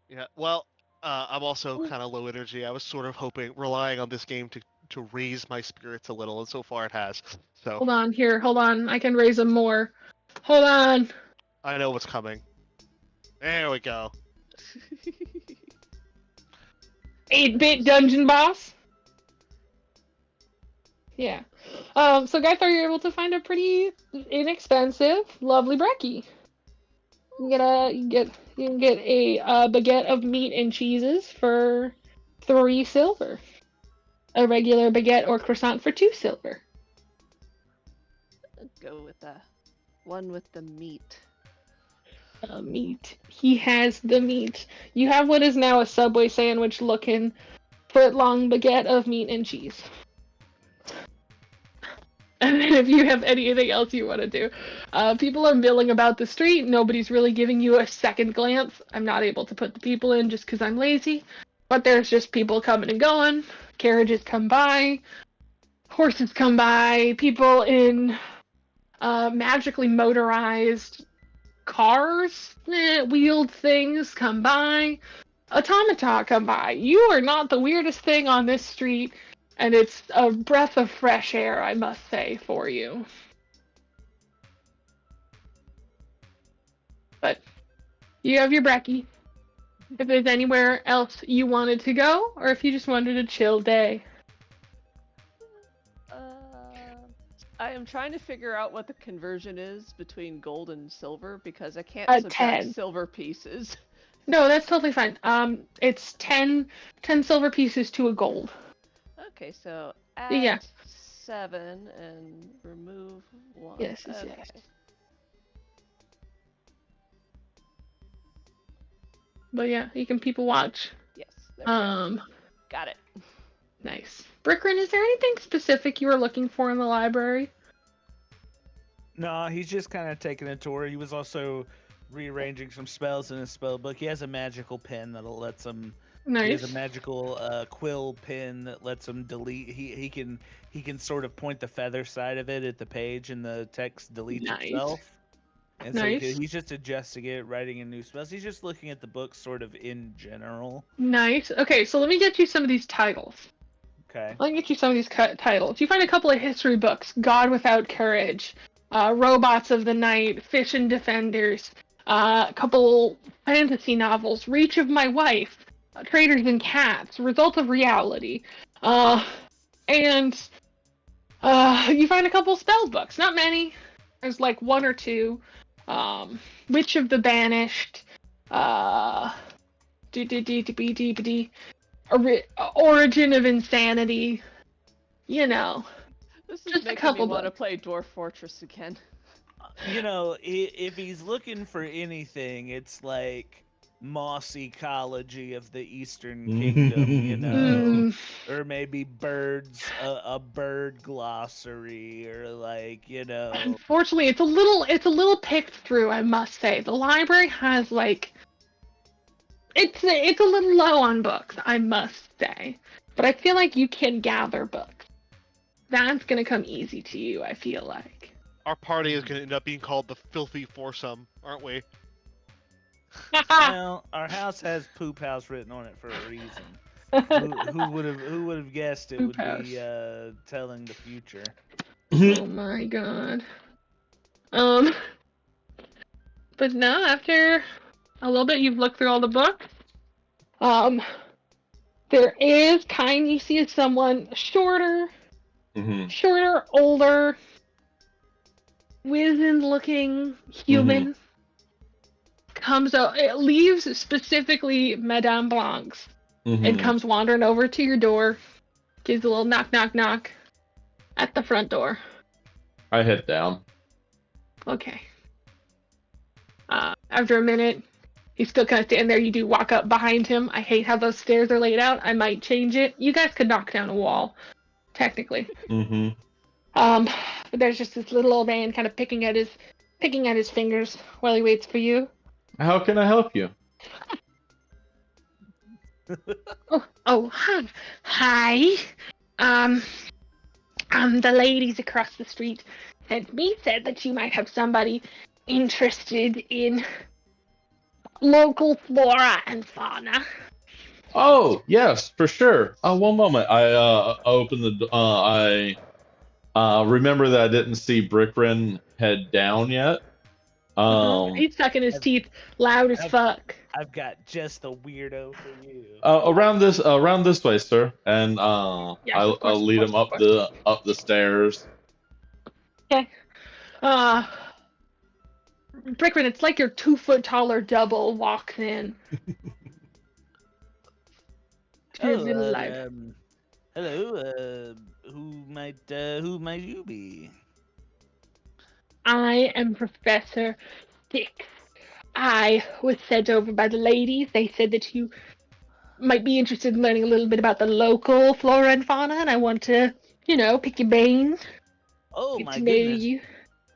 Yeah. Well, I'm also kind of low energy. I was sort of relying on this game to raise my spirits a little, and so far it has. So Hold on. I can raise them more. Hold on. I know what's coming. There we go. 8-bit dungeon boss. Yeah. So Guy you're able to find a pretty inexpensive, lovely brekkie. You can get a baguette of meat and cheeses for 3 silver. A regular baguette or croissant for 2 silver. Go with the one with the meat. Meat. He has the meat. You have what is now a Subway sandwich looking foot-long baguette of meat and cheese. And then if you have anything else you want to do. People are milling about the street. Nobody's really giving you a second glance. I'm not able to put the people in just because I'm lazy. But there's just people coming and going. Carriages come by. Horses come by. People in magically motorized cars, wheeled things come by. Automata come by. You are not the weirdest thing on this street. And it's a breath of fresh air, I must say, for you. But you have your brekkie. If there's anywhere else you wanted to go, or if you just wanted a chill day. I am trying to figure out what the conversion is between gold and silver because I can't A subtract 10. silver pieces. No, that's totally fine. It's 10 silver pieces to a gold. Okay, so add Yeah. 7 and remove 1. Yes. Okay. But yeah, you can people watch. Yes. There we go. Um, Got it. Nice. Brickrin, is there anything specific you were looking for in the library? No, he's just kind of taking a tour. He was also rearranging some spells in his spell book. He has a magical pen that'll let him He has Nice. a magical quill pen that lets him delete. He can sort of point the feather side of it at the page, and the text deletes Nice. itself. And so Nice. he's just adjusting it, writing in new spells. He's just looking at the book sort of in general. Nice. Okay, so let me get you some of these titles. Okay. Let me get you some of these titles. You find a couple of history books: God Without Courage, Robots of the Night, Fish and Defenders, a couple fantasy novels: Reach of My Wife, Traders in Cats, Result of Reality, and you find a couple spell books. Not many. There's like one or two. Witch of the Banished, Origin of Insanity. You know, This is just a making me couple want to books. play Dwarf Fortress again. You know, if he's looking for anything, it's like moss ecology of the Eastern Kingdom, you know, or maybe birds, a bird glossary, or like, you know. Unfortunately, it's a little picked through, I must say. The library has like it's a little low on books, I must say. But I feel like you can gather books. That's gonna come easy to you, I feel like. Our party is going to end up being called the Filthy Foursome, aren't we? Well, our house has Poop House written on it for a reason. Who would have guessed it Poop would House. be telling the future? Oh my god. But no, after a little bit you've looked through all the books. There is you see someone shorter, older, wizened looking human comes out, it leaves specifically Madame Blanc's and comes wandering over to your door, gives a little knock, knock, knock at the front door. I head down. Okay. After a minute, he's still kind of standing there. You do walk up behind him. I hate how those stairs are laid out. I might change it. You guys could knock down a wall, technically. But there's just this little old man kind of picking at his fingers while he waits for you. How can I help you? Hi. The ladies across the street said that you might have somebody interested in local flora and fauna. Oh, yes, for sure. One moment. I open the. I remember that I didn't see Brickrin head down yet. He's sucking his teeth loud as fuck. I've got just the weirdo for you. Around this way, sir, and Yes, of course, I'll lead him up the stairs. Okay. Brickman, it's like your 2 foot taller double walks in. Hello, who might you be? I am Professor Six. I was sent over by the ladies. They said that you might be interested in learning a little bit about the local flora and fauna, and I want to, pick your brains. Oh get my to know goodness! you.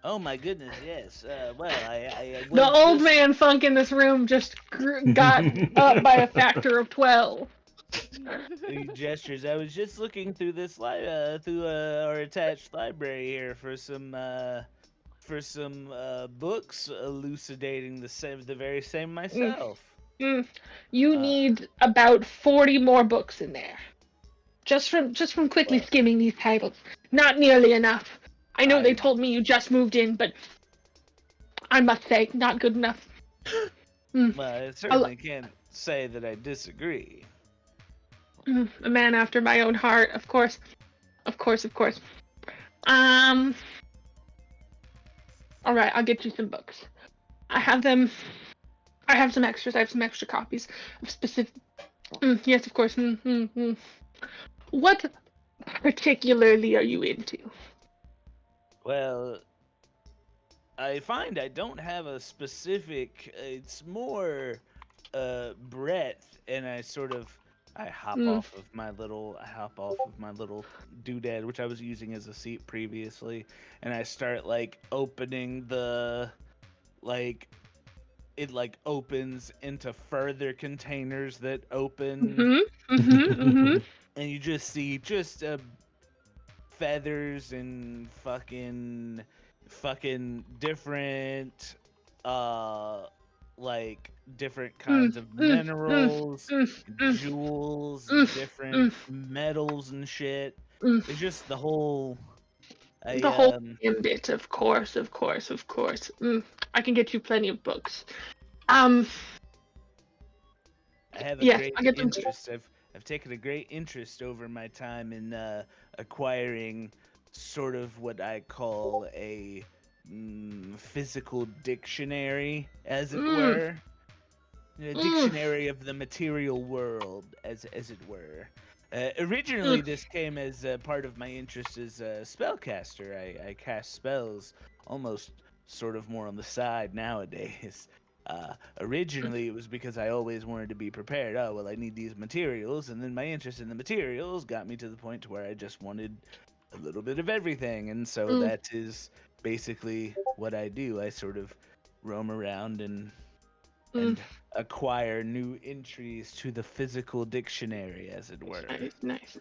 Oh my goodness! Yes. Well, I The was old just- man funk in this room just got up by a factor of 12. Gestures. I was just looking through this through our attached library here for some books elucidating the very same myself. You need about 40 more books in there. Just from quickly skimming these titles. Not nearly enough. I know they told me you just moved in, but I must say, not good enough. Well, I certainly can't say that I disagree. A man after my own heart, of course. Of course. Alright, I'll get you some books. I have some extras. I have some extra copies of specific. Yes, of course. What particularly are you into? Well, I find I don't have a specific. It's more breadth, and I hop off of my little doodad, which I was using as a seat previously, and I start like opening the it like opens into further containers that open, and you just see feathers and fucking different like different kinds of minerals, jewels, different metals and shit. It's just the whole The whole gambit, of course. I can get you plenty of books. I have a yes, great I get them too. interest. I've taken a great interest over my time in acquiring sort of what I call a physical dictionary, as it were. A dictionary of the material world, as it were. Originally, this came as part of my interest as a spellcaster. I cast spells almost sort of more on the side nowadays. Originally, it was because I always wanted to be prepared. Oh, well, I need these materials, and then my interest in the materials got me to the point to where I just wanted a little bit of everything, and so that is basically what I do. I sort of roam around and acquire new entries to the physical dictionary, as it were. Nice.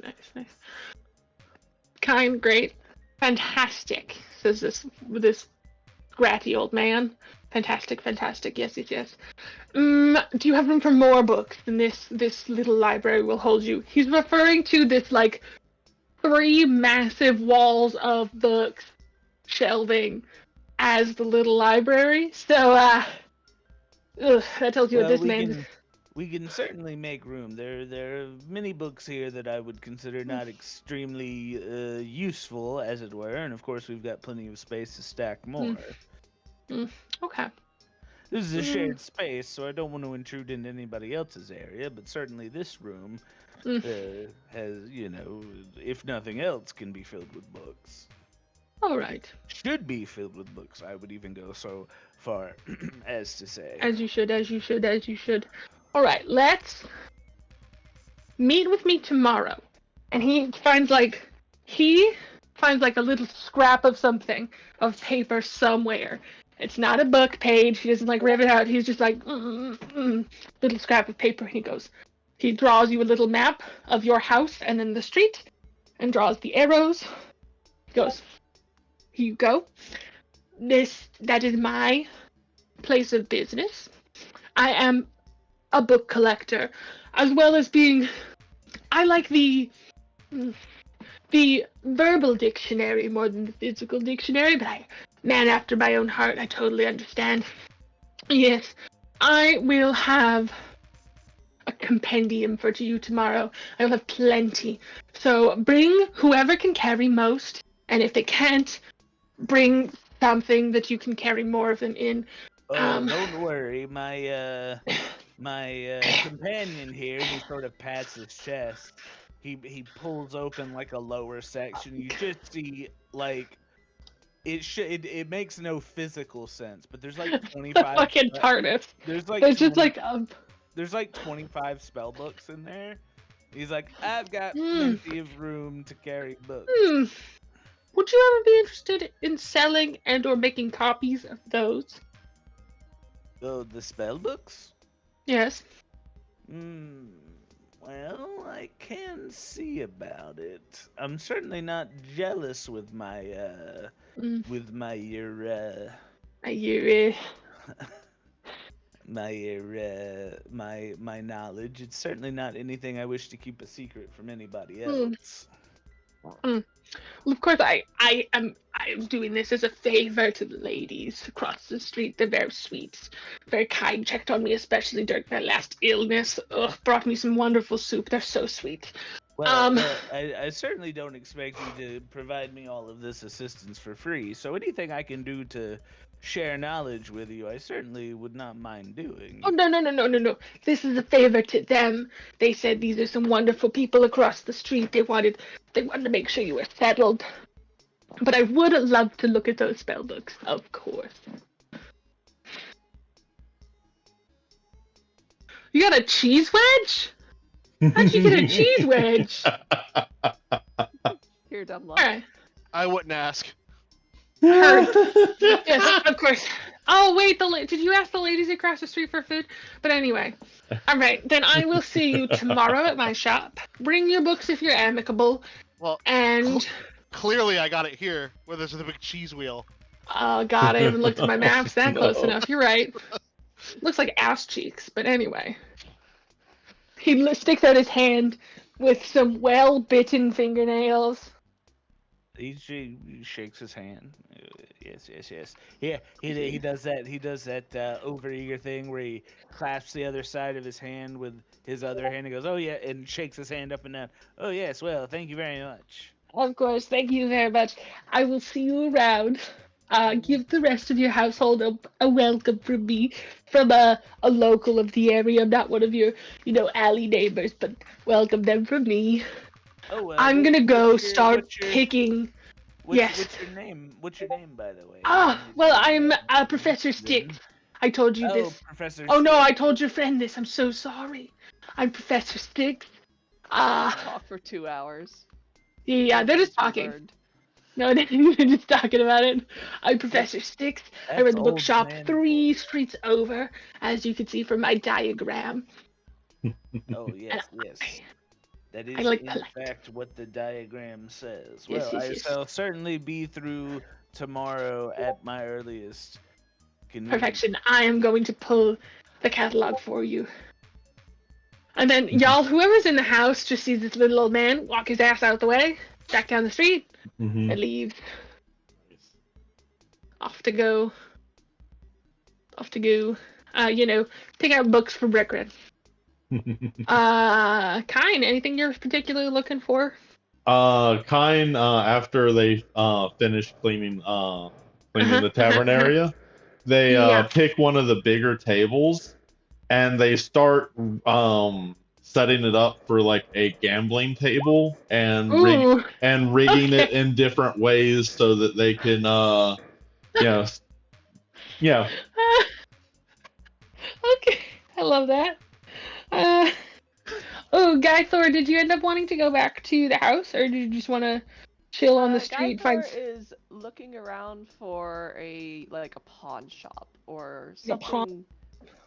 Kind, great, fantastic, says this gratty old man. Fantastic. Yes. Do you have room for more books? And this little library will hold you. He's referring to this like 3 massive walls of books shelving as the little library. So that tells you what this man. We can certainly make room. There are many books here that I would consider not extremely useful, as it were, and of course we've got plenty of space to stack more. Okay. This is a shared space, so I don't want to intrude into anybody else's area, but certainly this room has, if nothing else, can be filled with books. All right. Should be filled with books. I would even go so far as to say. As you should. All right, let's meet with me tomorrow. And he finds like a little scrap of something, of paper somewhere. It's not a book page. He doesn't like rip it out. He's just like little scrap of paper. He draws you a little map of your house and then the street, and draws the arrows. He goes, here you go. That is my place of business. I am a book collector, as well as being. I like the verbal dictionary more than the physical dictionary, but man after my own heart, I totally understand. Yes, I will have a compendium for you tomorrow. I will have plenty. So bring whoever can carry most, and if they can't, bring something that you can carry more of them in. Don't worry, my companion here, he sort of pats his chest. He pulls open like a lower section. You just see like it makes no physical sense, but there's like 25 fucking TARDIS. There's like there's like 25 spell books in there. He's like, I've got plenty of room to carry books. Would you ever be interested in selling and or making copies of those? Oh, the spell books? Yes. Well, I can see about it. I'm certainly not jealous with my my knowledge. It's certainly not anything I wish to keep a secret from anybody else. Well, of course, I am doing this as a favor to the ladies across the street. They're very sweet, very kind, checked on me, especially during my last illness. Brought me some wonderful soup. They're so sweet. Well, I certainly don't expect you to provide me all of this assistance for free, so anything I can do to share knowledge with you, I certainly would not mind doing. Oh, no. This is a favor to them. They said these are some wonderful people across the street. They wanted to make sure you were settled. But I would love to look at those spell books, of course. You got a cheese wedge? How'd you get a cheese wedge? Here, dumb luck. Alright. I wouldn't ask. Heard. Yes, of course. Oh wait, did you ask the ladies across the street for food? But anyway, all right. Then I will see you tomorrow at my shop. Bring your books if you're amicable, Well, and clearly I got it here, where there's the big cheese wheel. oh god, I haven't looked at my maps that close No. enough. You're right. Looks like ass cheeks, but anyway. He sticks out his hand with some well-bitten fingernails. He shakes his hand. Yes. Yeah, he does that. He does that overeager thing where he clasps the other side of his hand with his other hand and goes, "Oh yeah," and shakes his hand up and down. "Oh yes, well, thank you very much." Of course, thank you very much. I will see you around. Give the rest of your household a welcome from me, from a local of the area. I'm not one of your, alley neighbors, but welcome them from me. Oh, I'm gonna go what's start picking. Yes. What's your name? What's your name, by the way? Well, I'm Professor Sticks. I told you Oh, this. Professor. Oh no, Sticks. I told your friend this. I'm so sorry. I'm Professor Sticks. Talk for 2 hours. Yeah, they're just talking. Learned. No, they're just talking about it. I'm Professor Sticks. I run That's the old bookshop man 3 streets over, as you can see from my diagram. Oh yes. That I is like in collect. fact what the diagram says. Yes, Well, yes, I yes. shall certainly be through tomorrow at my earliest convenience. Perfection. I am going to pull the catalog for you. And then, y'all, whoever's in the house just sees this little old man walk his ass out the way, back down the street, Mhm. and leaves. Off to go. Pick out books for Brickred. Kine, anything you're particularly looking for? Kine, after they finish cleaning the tavern area, they Yeah. pick one of the bigger tables and they start setting it up for like a gambling table and Ooh. rigging it Okay. in different ways so that they can yeah. Okay. I love that. Guy Thor, did you end up wanting to go back to the house, or did you just want to chill on the street? Guy is looking around for a pawn shop or A pawn.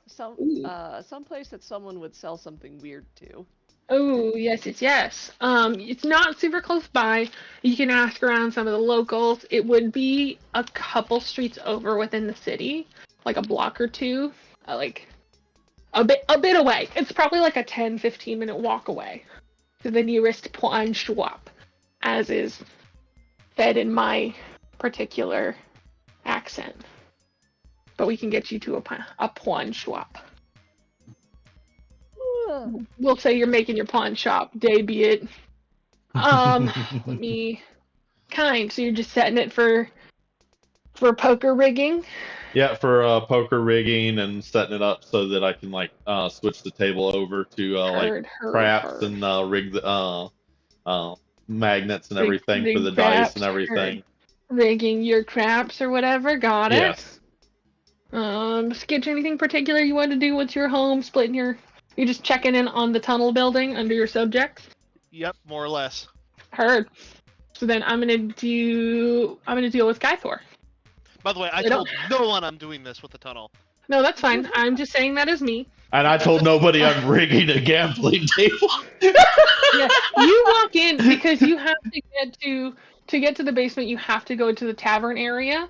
something, some place that someone would sell something weird to. Oh, yes. It's not super close by. You can ask around some of the locals. It would be a couple streets over within the city, like a block or two, like a bit away. It's probably like a 10-15 minute walk away to the nearest pawn shop, as is said in my particular accent. But we can get you to a pawn shop. We'll say you're making your pawn shop debut. Let me. So you're just setting it for poker rigging? Yeah, for poker rigging and setting it up so that I can switch the table over to Heard. craps and rig the magnets and everything for Rig the dice craps, and everything. rigging your craps or whatever. Got it. Yes. Sketch, anything particular you want to do with your home? You're just checking in on the tunnel building under your subjects? Yep, more or less. Heard. So then I'm gonna deal with Skythor. By the way, I told no one I'm doing this with the tunnel. No, that's fine. I'm just saying that as me. And I told nobody I'm rigging a gambling table. Yeah, you walk in because you have to get to the basement. You have to go to the tavern area.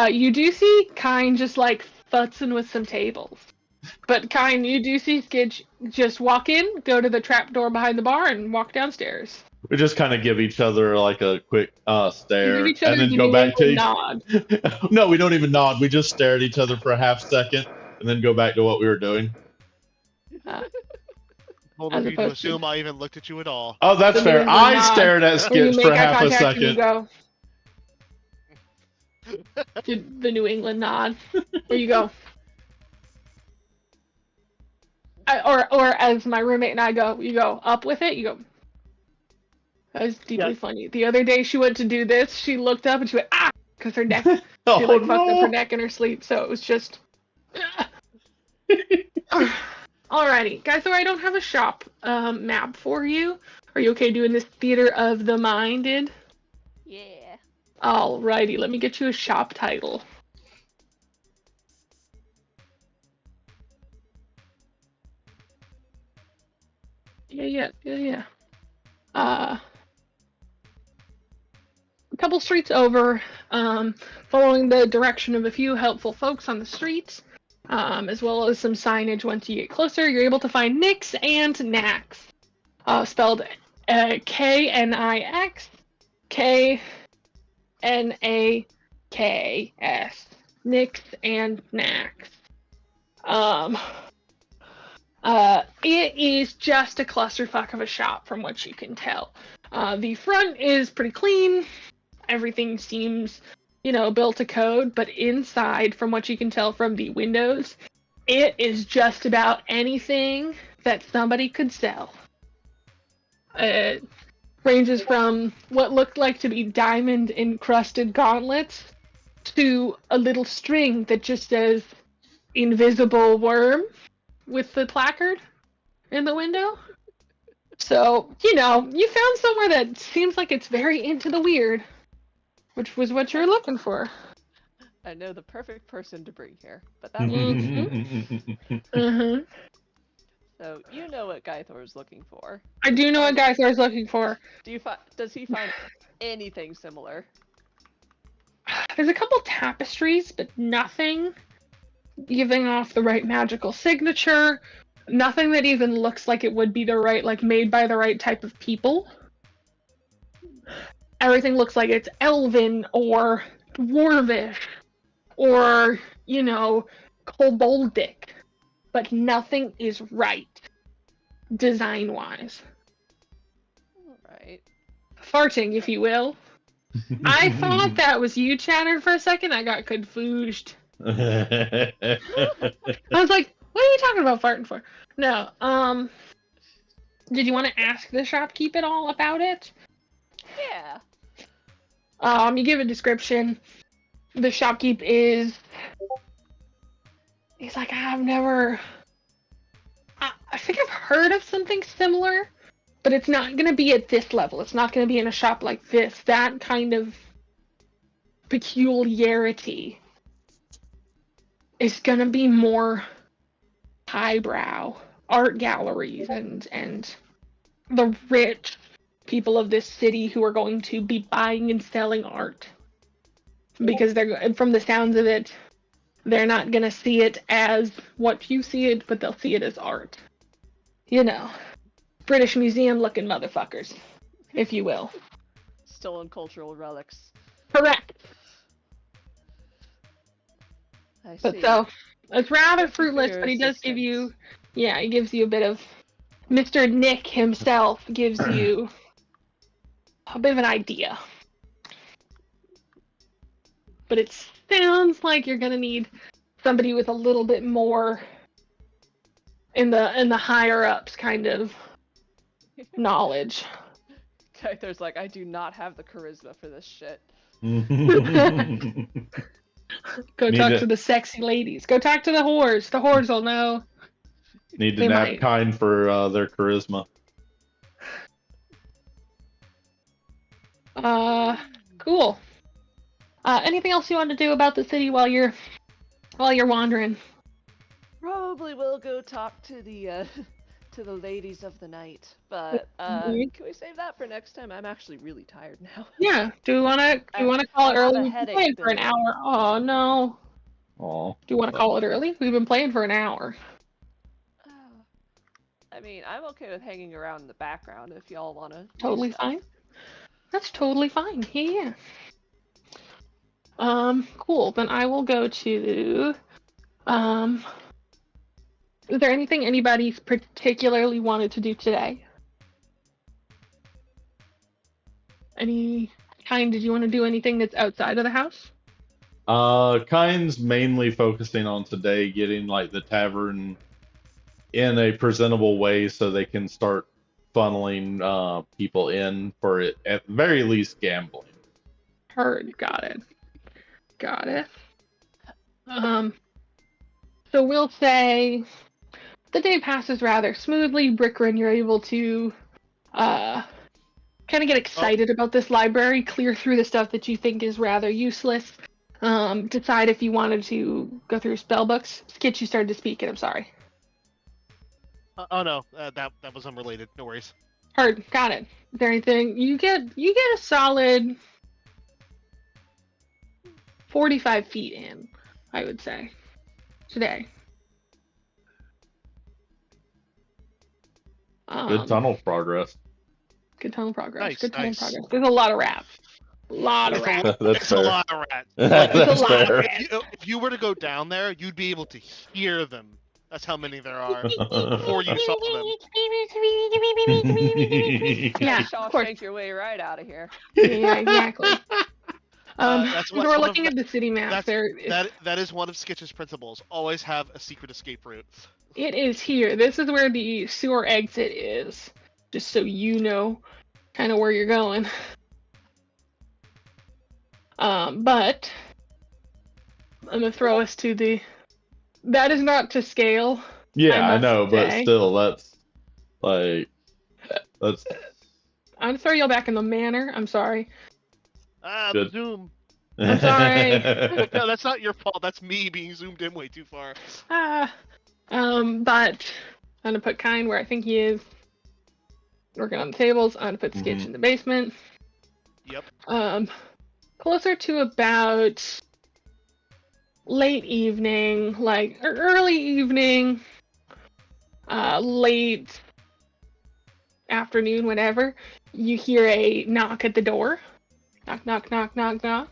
You do see Kine just futzing with some tables, but Kine, you do see Skidge just walk in, go to the trap door behind the bar, and walk downstairs. We just kind of give each other a quick stare You give each other and then the go New back to England nod. No, we don't even nod. We just stare at each other for a half second and then go back to what we were doing. Bold As of you to opposed to- assume I even looked at you at all. Oh, that's The New fair. England I nod, stared at Where you Skitch make for eye half a contact and you second. go. The New England nod. There you go. Or as my roommate and I go, you go up with it. You go. That was deeply funny. The other day she went to do this. She looked up and she went because her neck. She Oh, fucked up her no. neck in her sleep. So it was just. Alrighty, guys. So I don't have a shop map for you. Are you okay doing this theater of the minded? Yeah. Alrighty, let me get you a shop title. Yeah. A couple streets over, following the direction of a few helpful folks on the streets, as well as some signage once you get closer, you're able to find Nix and Nax, spelled K-N-I-X, K-N-A-K-S. Nix and Nax. It is just a clusterfuck of a shop from what you can tell. The front is pretty clean. Everything seems, built to code, but inside, from what you can tell from the windows, it is just about anything that somebody could sell. It ranges from what looked like to be diamond-encrusted gauntlets to a little string that just says invisible worm with the placard in the window. So, you found somewhere that seems like it's very into the weird, which was what you're looking for. I know the perfect person to bring here, but that Mm-hmm. So you know what Gythor is looking for. I do know what Gythor is looking for. Does he find anything similar? There's a couple tapestries, but nothing giving off the right magical signature. Nothing that even looks like it would be the right, made by the right type of people. Everything looks like it's elven or dwarvish or, koboldic. But nothing is right, design-wise. Right. Farting, if you will. I thought that was you chattering for a second. I got confused. I was like, what are you talking about farting for? No, did you want to ask the shopkeep at all about it? Yeah. You give a description. The shopkeep he's like, I think I've heard of something similar, but it's not going to be at this level. It's not going to be in a shop like this. That kind of peculiarity is going to be more highbrow art galleries and the rich people of this city who are going to be buying and selling art. Because from the sounds of it, they're not going to see it as what you see it, but they'll see it as art. British Museum looking motherfuckers, if you will. Stolen cultural relics. Correct. I But see. so, it's rather Thank you for fruitless, your but he does give assistance. you, he gives you a bit of, Mr. Nick himself gives you a bit of an idea. But it sounds like you're gonna need somebody with a little bit more in the higher ups kind of knowledge. Kyther's like, I do not have the charisma for this shit. Go talk to the sexy ladies. Go talk to the whores. The whores will know. Need to They nab might. kind for their charisma. Cool. Anything else you want to do about the city while you're wandering? Probably will go talk to the to the ladies of the night, but Mhm. can we save that for next time? I'm actually really tired now. Yeah. Do you wanna call it I have early? a We've been headache playing for an building. hour. Oh no. Aw. Do you want to call it early? We've been playing for an hour. I mean, I'm okay with hanging around in the background if y'all want to. Totally fine. That's totally fine. Yeah. Cool. Then I will go to. Is there anything anybody particularly wanted to do today? Any kind? Did you want to do anything that's outside of the house? Kind's mainly focusing on today getting the tavern in a presentable way so they can start funneling people in for it, at the very least gambling. Heard. Got it. So we'll say the day passes rather smoothly. Brickrin, you're able to kind of get excited about this library, clear through the stuff that you think is rather useless, decide if you wanted to go through spell books. Skitch, you started to speak, and I'm sorry. Oh no, that was unrelated. No worries. Heard. Got it. Is there anything you get a solid 45 feet in, I would say, today. Good tunnel progress. Good tunnel progress. Nice, Good tunnel nice. progress. There's a lot of rats. A lot of It's a rats. lot. That's It's fair. a lot of rats. That's It's a lot of fair. rats. If you were to go down there, you'd be able to hear them. That's how many there are before you saw them. Yeah, Shawshank of course. your way right out of here. Yeah, exactly. That's so what- we're one of looking the- at the city map. That is one of Skitch's principles. Always have a secret escape route. It is here. This is where the sewer exit is. Just so you know kind of where you're going. But I'm gonna throw us to the. That is not to scale. Yeah, I must know, but say. still, that's. I'm gonna throw you back in the manor. I'm sorry. Good. Zoom. I'm sorry. No, that's not your fault. That's me being zoomed in way too far. But I'm gonna put Kind where I think he is. Working on the tables. I'm gonna put Skitch in the basement. Yep. Closer to about late evening, like or early evening, late afternoon, whatever, you hear a knock at the door. Knock, knock, knock, knock, knock.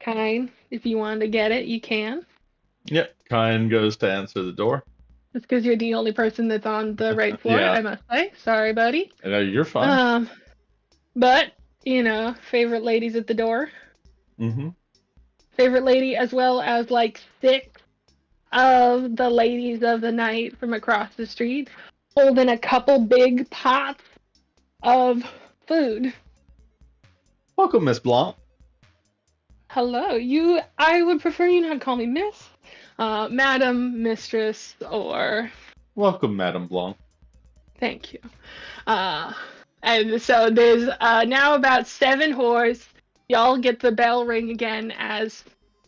Kind, if you wanted to get it, you can. Yep, Kyan goes to answer the door. Just because you're the only person that's on the right floor, Yeah. I must say. Sorry, buddy. No, you're fine. But, favorite ladies at the door. Mm-hmm. Favorite lady as well as like 6 of the ladies of the night from across the street holding a couple big pots of food. Welcome, Miss Blanc. Hello, I would prefer you not call me Miss, Madam, Mistress, or Welcome, Madame Blanc. thank you. And so there's now about 7 whores. Y'all get the bell ring again as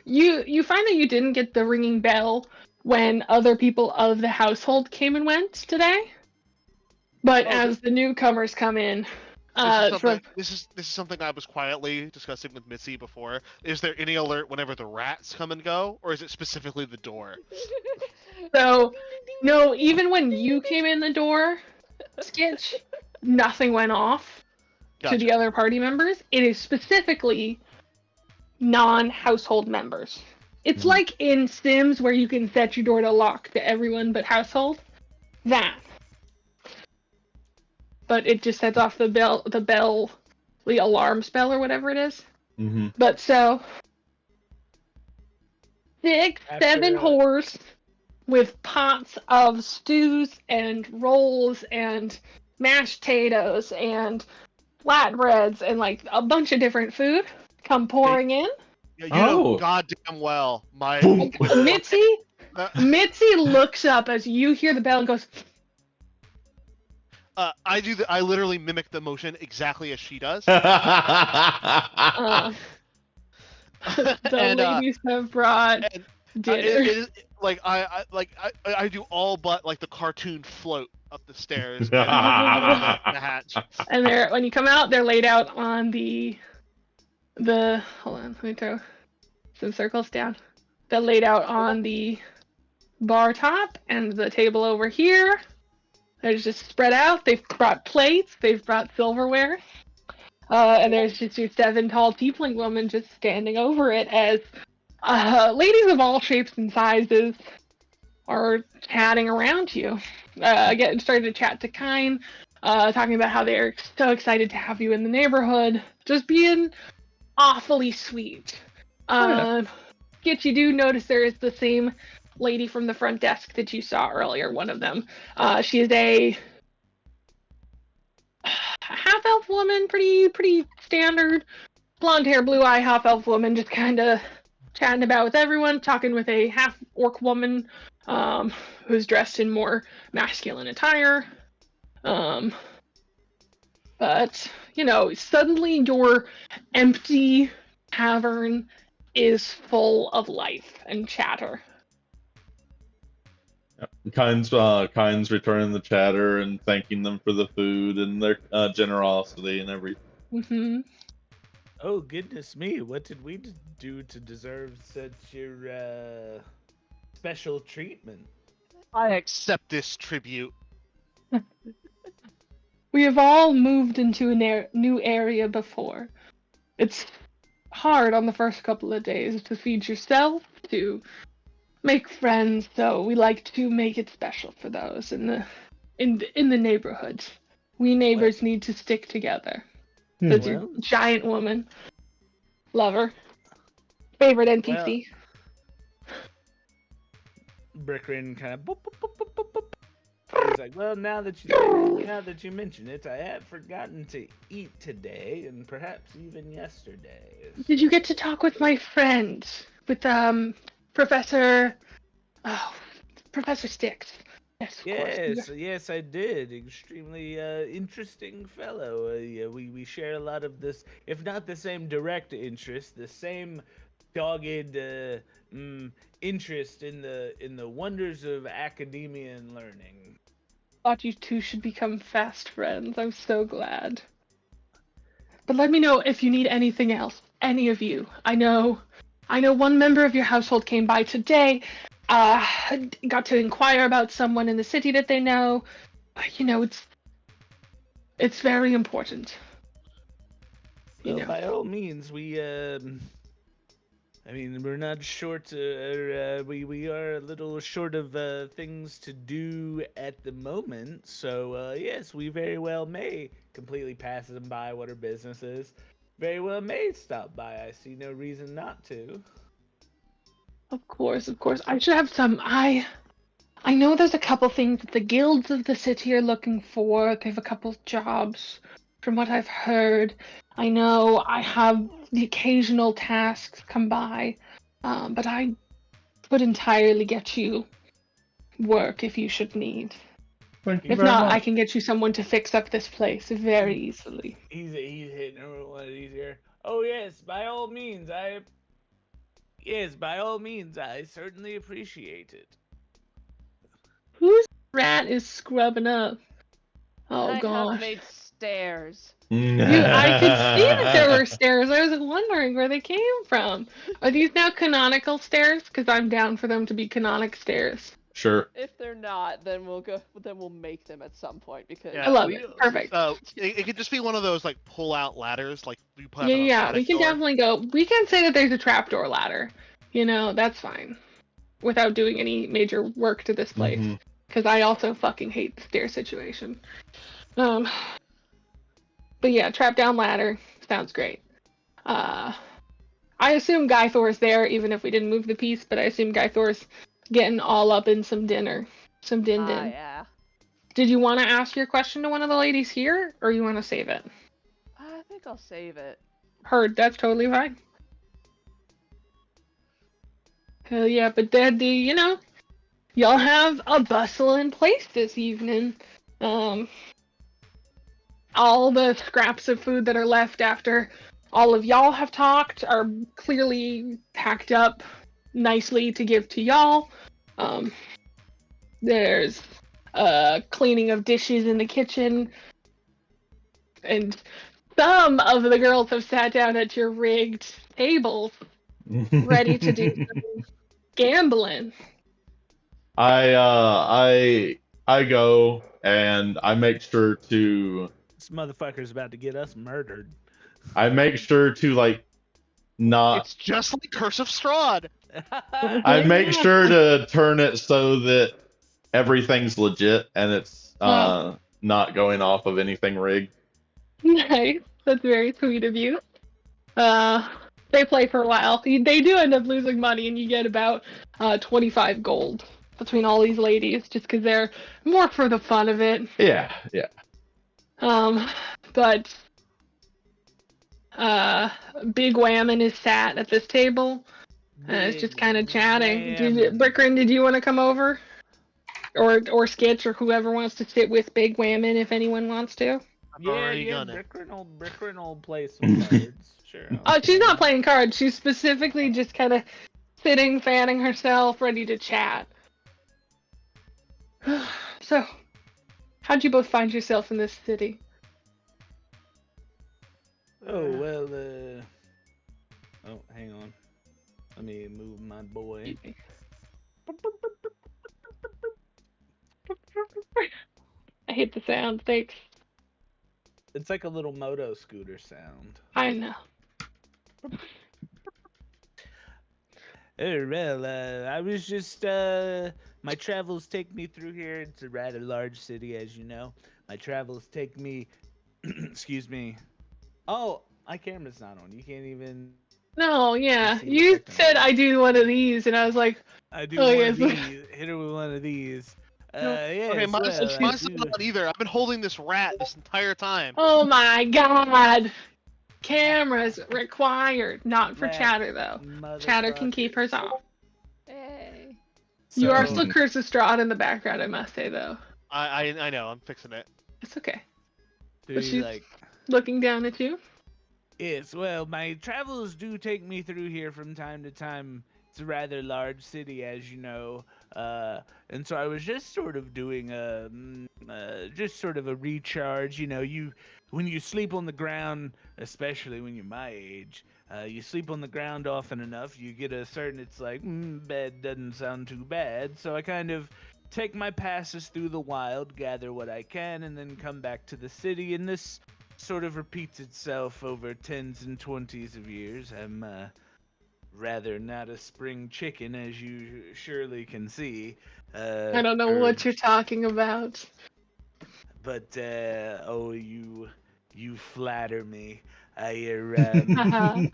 you find that you didn't get the ringing bell when other people of the household came and went today. But as the newcomers come in, this is something I was quietly discussing with Mitzi before. Is there any alert whenever the rats come and go, or is it specifically the door? So no, even when you came in the door, Skitch, nothing went off to the other party members. It is specifically non-household members. It's like in Sims where you can set your door to lock to everyone but household. That. But it just sets off the alarm spell or whatever it is. Mm-hmm. But so 6, 7 whores with pots of stews and rolls and mashed potatoes and flatbreads and like a bunch of different food come pouring in. Yeah, you know goddamn well Mitzi looks up as you hear the bell and goes. I literally mimic the motion exactly as she does. The ladies have brought dinner. I do all but like the cartoon float up the stairs out of the hatch. And when you come out, they're laid out on the hold on, let me throw some circles down. They're laid out on the bar top and the table over here. They're just spread out. They've brought plates. They've brought silverware. And there's just your 7 tall tiefling woman just standing over it as ladies of all shapes and sizes are chatting around you. Again, started to chat to Kine, talking about how they're so excited to have you in the neighborhood. Just being awfully sweet. Skitch, you do notice there is the same lady from the front desk that you saw earlier, one of them. She is a half-elf woman, pretty standard. Blonde hair, blue eye, half-elf woman, just kind of chatting about with everyone, talking with a half-orc woman who's dressed in more masculine attire. But, suddenly your empty tavern is full of life and chatter. Kynes returning the chatter and thanking them for the food and their generosity and everything. Mm-hmm. Oh goodness me! What did we do to deserve such your special treatment? I accept this tribute. We have all moved into a new area before. It's hard on the first couple of days to feed yourself, to make friends, so we like to make it special for those in the neighborhood. We neighbors need to stick together. That's your Well, giant woman. Lover. Favorite NPC. Brickrin kind of boop, boop, boop, boop, boop, boop. He's like, well, now that you mention it, I have forgotten to eat today, and perhaps even yesterday. Did you get to talk with my friend? With Professor Professor Sticks. Yes, of course. Yes, I did. Extremely interesting fellow. Yeah, we share a lot of this, if not the same direct interest, the same dogged interest in the wonders of academia and learning. Thought you two should become fast friends. I'm so glad. But let me know if you need anything else. Any of you. I know one member of your household came by today. Got to inquire about someone in the city that they know. You know, it's very important. Well, by all means, I mean, we're not short. We are a little short of things to do at the moment. So yes, we very well may completely pass them by what our business is. Very well may stop by. I see no reason not to. Of course. I should have some. I know there's a couple things that the guilds of the city are looking for. They have a couple jobs, from what I've heard. I know I have the occasional tasks come by, but I would entirely get you work if you should need. Thank you If very not, much. I can get you someone to fix up this place very easily. He's hitting her one of these here. Oh yes, by all means, I certainly appreciate it. Whose rat is scrubbing up? Oh I gosh. have made stairs. I could see that there were stairs. I was wondering where they came from. Are these now canonical stairs? Because I'm down for them to be canonic stairs. Sure. If they're not, then we'll go. Then we'll make them at some point because I love it. Perfect. It could just be one of those like pull-out ladders, like you put Yeah, on an yeah. attic We can door. definitely go. We can say that there's a trapdoor ladder. You know, that's fine. Without doing any major work to this place. Mhm. Because I also fucking hate the stair situation. But yeah, trap down ladder. Sounds great. I assume Guy Thor's there, even if we didn't move the piece, but I assume Guy Thor's getting all up in some dinner. Some din-din. yeah. Did you want to ask your question to one of the ladies here, or you want to save it? I think I'll save it. Heard, that's totally fine. Hell yeah, but then y'all have a bustling place this evening. All the scraps of food that are left after all of y'all have talked are clearly packed up nicely to give to y'all. There's cleaning of dishes in the kitchen, and some of the girls have sat down at your rigged tables, ready to do some gambling. I go and I make sure to This motherfucker's about to get us murdered. like not. It's just like Curse of Strahd. I make sure to turn it so that everything's legit and it's not going off of anything rigged. Nice. That's very sweet of you. They play for a while. They do end up losing money, and you get about 25 gold between all these ladies, just because they're more for the fun of it. Yeah. But Big Whammon is sat at this table. It's just kind of chatting. Brickrin, did you want to come over? Or Sketch, or whoever wants to sit with Big Whammon, if anyone wants to. Brickrin will play some cards. Sure. Oh, she's not playing cards. She's specifically just kind of sitting, fanning herself, ready to chat. So, how'd you both find yourself in this city? Oh, well, oh, hang on. Let me move my boy. I hate the sound. Thanks. It's like a little moto scooter sound. I know. Oh, well, I was just, my travels take me through here. It's a rather large city, as you know. My travels take me, excuse me. Oh, my camera's not on. You can't even No, yeah. see the You second said one. I do one of these, and I was like, I do oh, one yes. of these. Hit her with one of these. No. Yes, Okay, mine's, well, I mine's do. not on either. I've been holding this rat this entire time. Oh my god. Cameras required. Not for Rat chatter, though. Chatter can keep hers motherfuckers. off. Hey. You are So- still Curse's Strahd in the background, I must say, though. I know. I'm fixing it. It's okay. Do But you she's like? looking down at you. Yes, well, my travels do take me through here from time to time. It's a rather large city, as you know, and so I was just sort of doing just sort of a recharge. You know, when you sleep on the ground, especially when you're my age, you sleep on the ground often enough, you get a certain. It's like bed doesn't sound too bad, so I kind of take my passes through the wild, gather what I can, and then come back to the city. And this sort of repeats itself over tens and twenties of years. I'm rather not a spring chicken, as you surely can see. I don't know what you're talking about. But oh, you flatter me. Haha.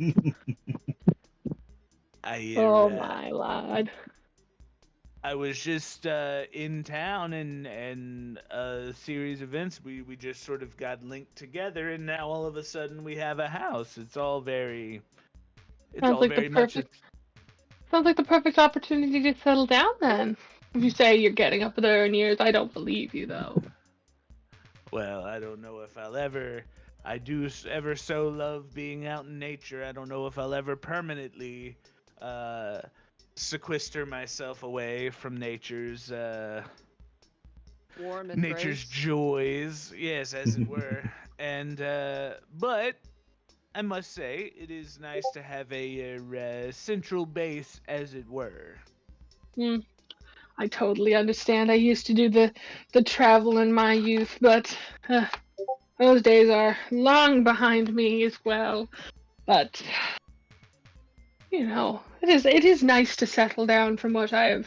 Oh my lord. I was just in town, and a series of events. We just sort of got linked together, and now all of a sudden we have a house. It's all very. It's Sounds all like the very much. Sounds like the perfect opportunity to settle down then. If you say you're getting up there in years, I don't believe you though. Well, I don't know if I'll ever. I do ever so love being out in nature. I don't know if I'll ever permanently sequester myself away from nature's Warm nature's embrace. joys. Yes, as it were. And but I must say, it is nice to have a central base, as it were. I totally understand. I used to do the travel in my youth, but those days are long behind me as well. But it is nice to settle down from what I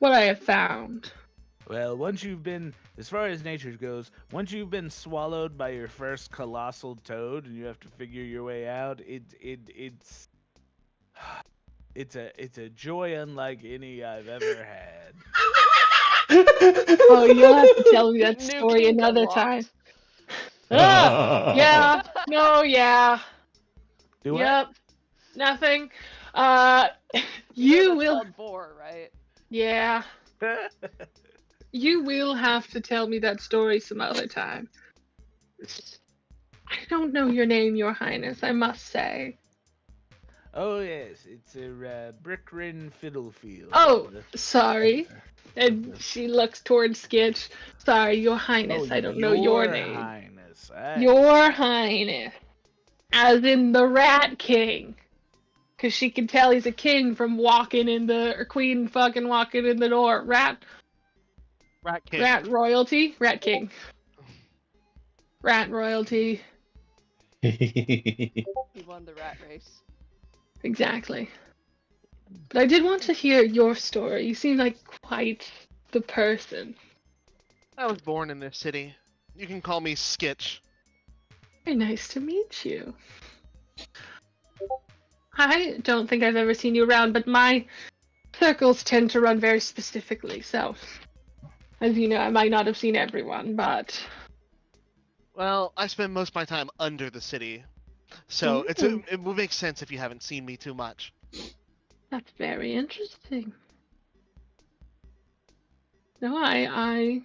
have found. Well, once you've been, as far as nature goes, once you've been swallowed by your first colossal toad and you have to figure your way out, it's a joy unlike any I've ever had. Oh, you'll have to tell me that New story kink another unlocked. time. Yeah. No, yeah. Do Yep. Nothing. You You know that's will. called vor, right? Yeah. what? You will have to tell me that story some other time. I don't know your name, Your Highness, I must say. Oh yes, it's a Brickrin Fiddlefield. Oh, sorry. And she looks towards Skitch. Sorry, Your Highness, I don't know your name. Highness. Your Highness. As in the Rat King. Because she can tell he's a king from walking in the, or queen fucking walking in the door. Rat Rat King. Rat royalty? Rat King. Rat royalty. He won the rat race. Exactly. But I did want to hear your story. You seem like quite the person. I was born in this city. You can call me Skitch. Very nice to meet you. I don't think I've ever seen you around, but my circles tend to run very specifically, so as you know, I might not have seen everyone, but Well, I spend most of my time under the city, so it will make sense if you haven't seen me too much. that's very interesting. No, I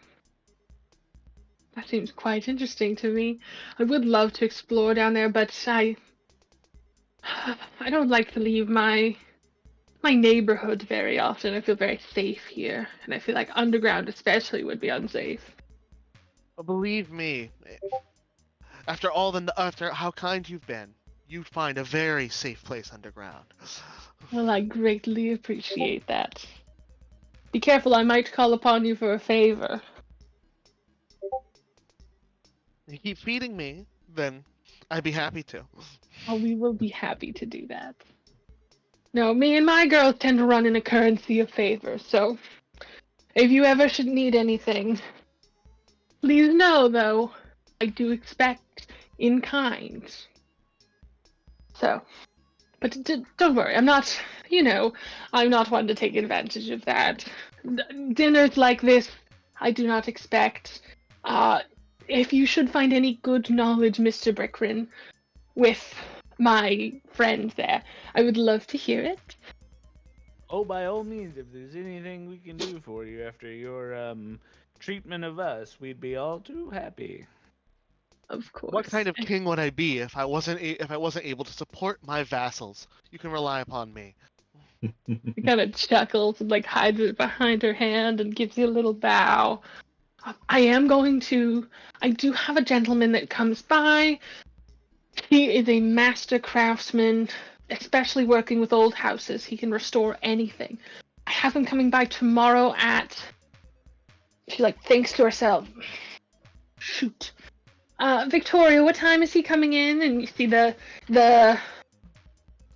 that seems quite interesting to me. I would love to explore down there, but I don't like to leave my my neighborhood very often. I feel very safe here, and I feel like underground especially would be unsafe. Believe me, after how kind you've been, you'd find a very safe place underground. Well, I greatly appreciate that. Be careful, I might call upon you for a favor. You keep feeding me, then I'd be happy to. Oh, we will be happy to do that. No, me and my girls tend to run in a currency of favor, so if you ever should need anything, please know, though, I do expect in kind. So, but don't worry, I'm not, I'm not one to take advantage of that. Dinners like this, I do not expect. If you should find any good knowledge, Mr. Brickrin, with my friends there, I would love to hear it. Oh, by all means, if there's anything we can do for you after your treatment of us, we'd be all too happy. Of course. What kind of king would I be if I wasn't able to support my vassals? You can rely upon me. She kind of chuckles and like hides it behind her hand and gives you a little bow. I do have a gentleman that comes by. He is a master craftsman, especially working with old houses. He can restore anything. I have him coming by tomorrow at. She like thinks to herself, shoot. Victoria, what time is he coming in? And you see that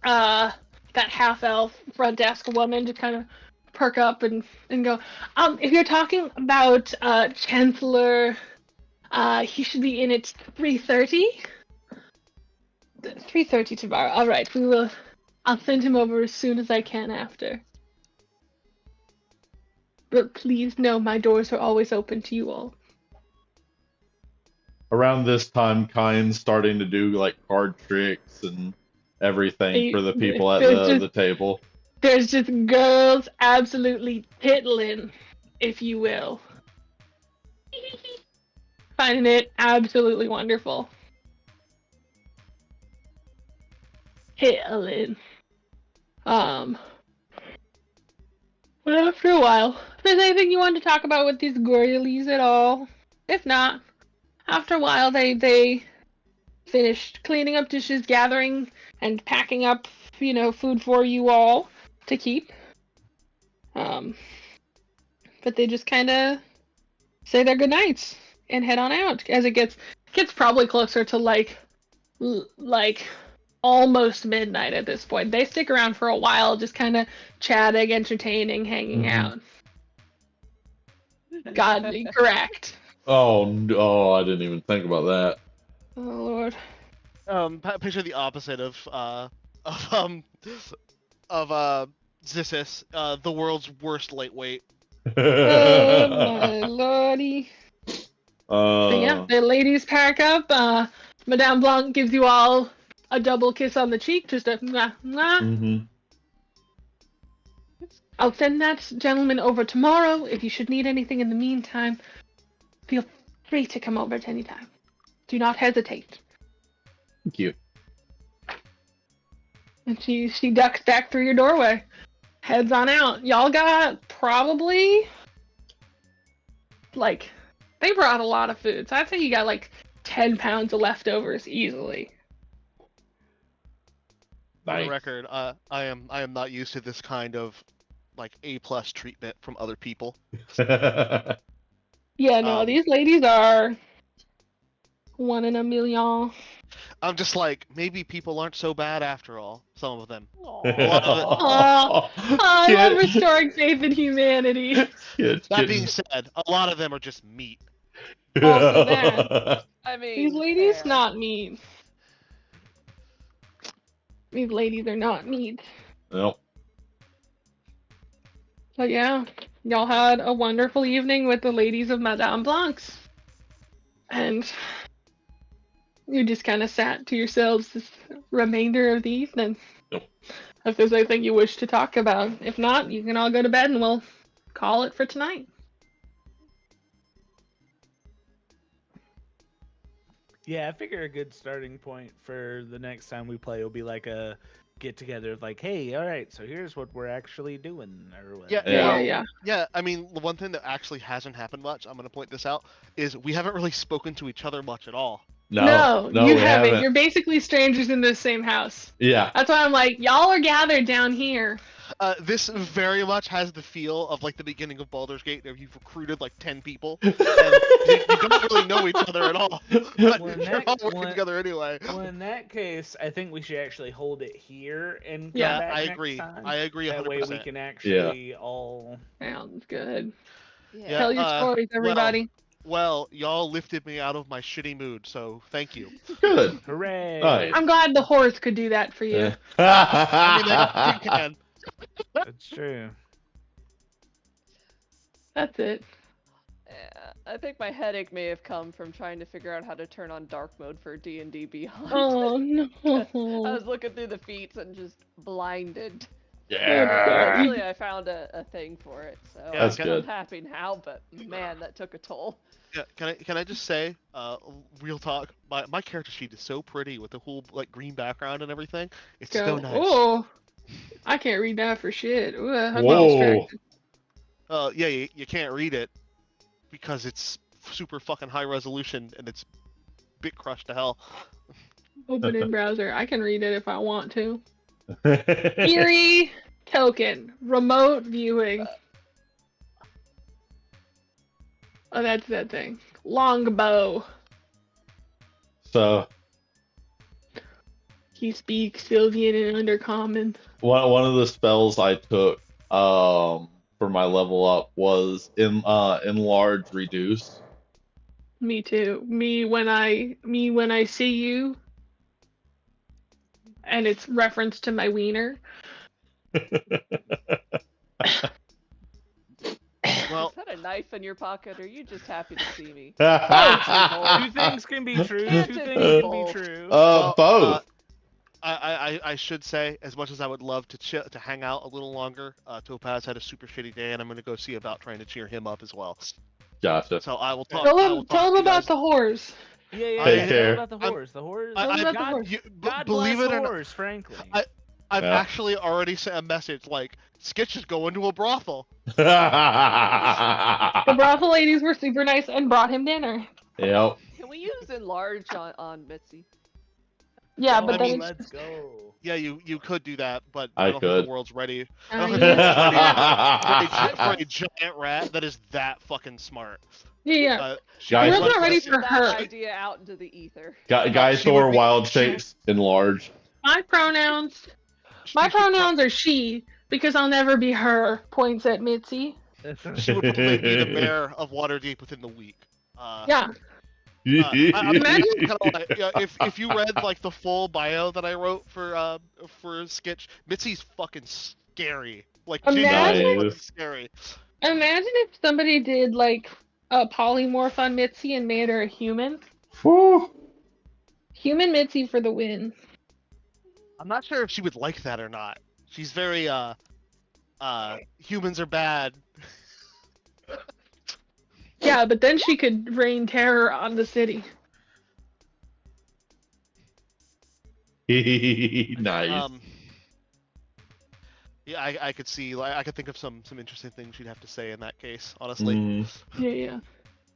half elf front desk woman just kind of perk up and go. If you're talking about Chancellor, he should be in at 3:30. 3:30 tomorrow. All right, I'll send him over as soon as I can after. But please know my doors are always open to you all. Around this time, Kyan's starting to do like card tricks and everything for the people at the table. There's just girls absolutely tittling, if you will. Finding it absolutely wonderful. Tittling. But after a while, if there's anything you want to talk about with these girlies at all, if not, after a while they finished cleaning up dishes, gathering and packing up, food for you all to keep. But they just kind of say their goodnights and head on out as it gets probably closer to like almost midnight at this point. They stick around for a while, just kind of chatting, entertaining, hanging out. God, correct. Oh, I didn't even think about that. Oh Lord. Picture the opposite of Zissis, the world's worst lightweight. Oh my lordy. So yeah, the ladies pack up. Madame Blanc gives you all a double kiss on the cheek, just a mwah, mwah. Mm-hmm. I'll send that gentleman over tomorrow. If you should need anything in the meantime, feel free to come over at any time. Do not hesitate. Thank you. And she ducks back through your doorway. Heads on out. Y'all got probably they brought a lot of food, so I'd say you got like 10 pounds of leftovers easily. For Nice. the record, I am not used to this kind of like A+ treatment from other people. Yeah, no, these ladies are 1 in a million. I'm just like, maybe people aren't so bad after all. Some of them. I love restoring faith in humanity. That being said, a lot of them are just meat. Also that. I mean, These ladies fair. not meat. These ladies are not meat. Nope. But yeah, y'all had a wonderful evening with the ladies of Madame Blanc's. And you just kind of sat to yourselves this remainder of the evening. Yep. If there's anything you wish to talk about. If not, you can all go to bed and we'll call it for tonight. Yeah, I figure a good starting point for the next time we play will be like a get together of like, hey, all right, so here's what we're actually doing or Yeah, whatever. Yeah, well, yeah. yeah. I mean, the one thing that actually hasn't happened much, I'm gonna point this out, is we haven't really spoken to each other much at all. No, No, you we haven't. haven't. You're basically strangers in the same house. Yeah. That's why I'm like, y'all are gathered down here. This very much has the feel of like the beginning of Baldur's Gate, where you've recruited like 10 people, and you don't really know each other at all, but Well, in you're that- all working well, together anyway. Well, in that case, I think we should actually hold it here and come Yeah, back I next agree. time. I agree 100%. That way we can actually all. Sounds good. Yeah, Tell your stories, everybody. Well, y'all lifted me out of my shitty mood, so thank you. Good. Hooray! Nice. I'm glad the horse could do that for you. I mean, they all can. That's true. That's it. Yeah, I think my headache may have come from trying to figure out how to turn on dark mode for D&D Beyond. Oh no. I was looking through the feats and just blinded. Yeah. Eventually, I found a thing for it, so That's I'm good. happy now. But man, that took a toll. Yeah, can I just say, real talk, my character sheet is so pretty with the whole like green background and everything. It's so nice. Oh, I can't read that for shit. Ooh, I'm getting Whoa. distracted. Yeah, you can't read it because it's super fucking high resolution and it's bit crushed to hell. Open in browser. I can read it if I want to. Eerie token. Remote viewing. Oh, that's that thing. Longbow. So He speaks Sylvian and Undercommon. one of the spells I took for my level up was enlarge reduce. Me too. Me when I see you. And it's reference to my wiener. Well, Is that a knife in your pocket, or are you just happy to see me? Two things can be true. Can't Two just things be can be both. true. Both. I should say, as much as I would love to hang out a little longer, Topaz had a super shitty day, and I'm gonna go see about trying to cheer him up as well. Gotcha. So I will talk. Tell I will him, talk tell to him you about guys. the whores. Yeah. Take Tell care. about the horse. The horse. Tell him about the God, horse. God believe bless it or not, horse, frankly. I've Yeah. actually already sent a message like, Skitch should go into a brothel. The brothel ladies were super nice and brought him dinner. Yep. Can we use enlarge on Mitzi? Yeah, Go, but then mean, it's let's go. Yeah, you could do that, but I I don't think could. the world's ready. I Oh, don't think yeah. the world's ready for a giant rat that is that fucking smart. Yeah. She Guys- The was world's not ready blessed- for That her. idea out into the ether. Guys she would Thor be- wild she- shapes enlarge. My pronouns. she- My she would pronouns are she because I'll never be her. Points at Mitzi. She would probably be the mayor of Waterdeep within the week. Yeah. I'm Imagine- kind of like, if you read like the full bio that I wrote for Skitch, Mitzi's fucking scary. Like genuinely Imagine- fucking scary. Imagine if somebody did like a polymorph on Mitzi and made her a human. Whew. Human Mitzi for the win. I'm not sure if she would like that or not. She's very humans are bad. Yeah, but then she could rain terror on the city. Nice. Yeah, I could see, like, I could think of some interesting things she'd have to say in that case, honestly. Mm. Yeah, yeah.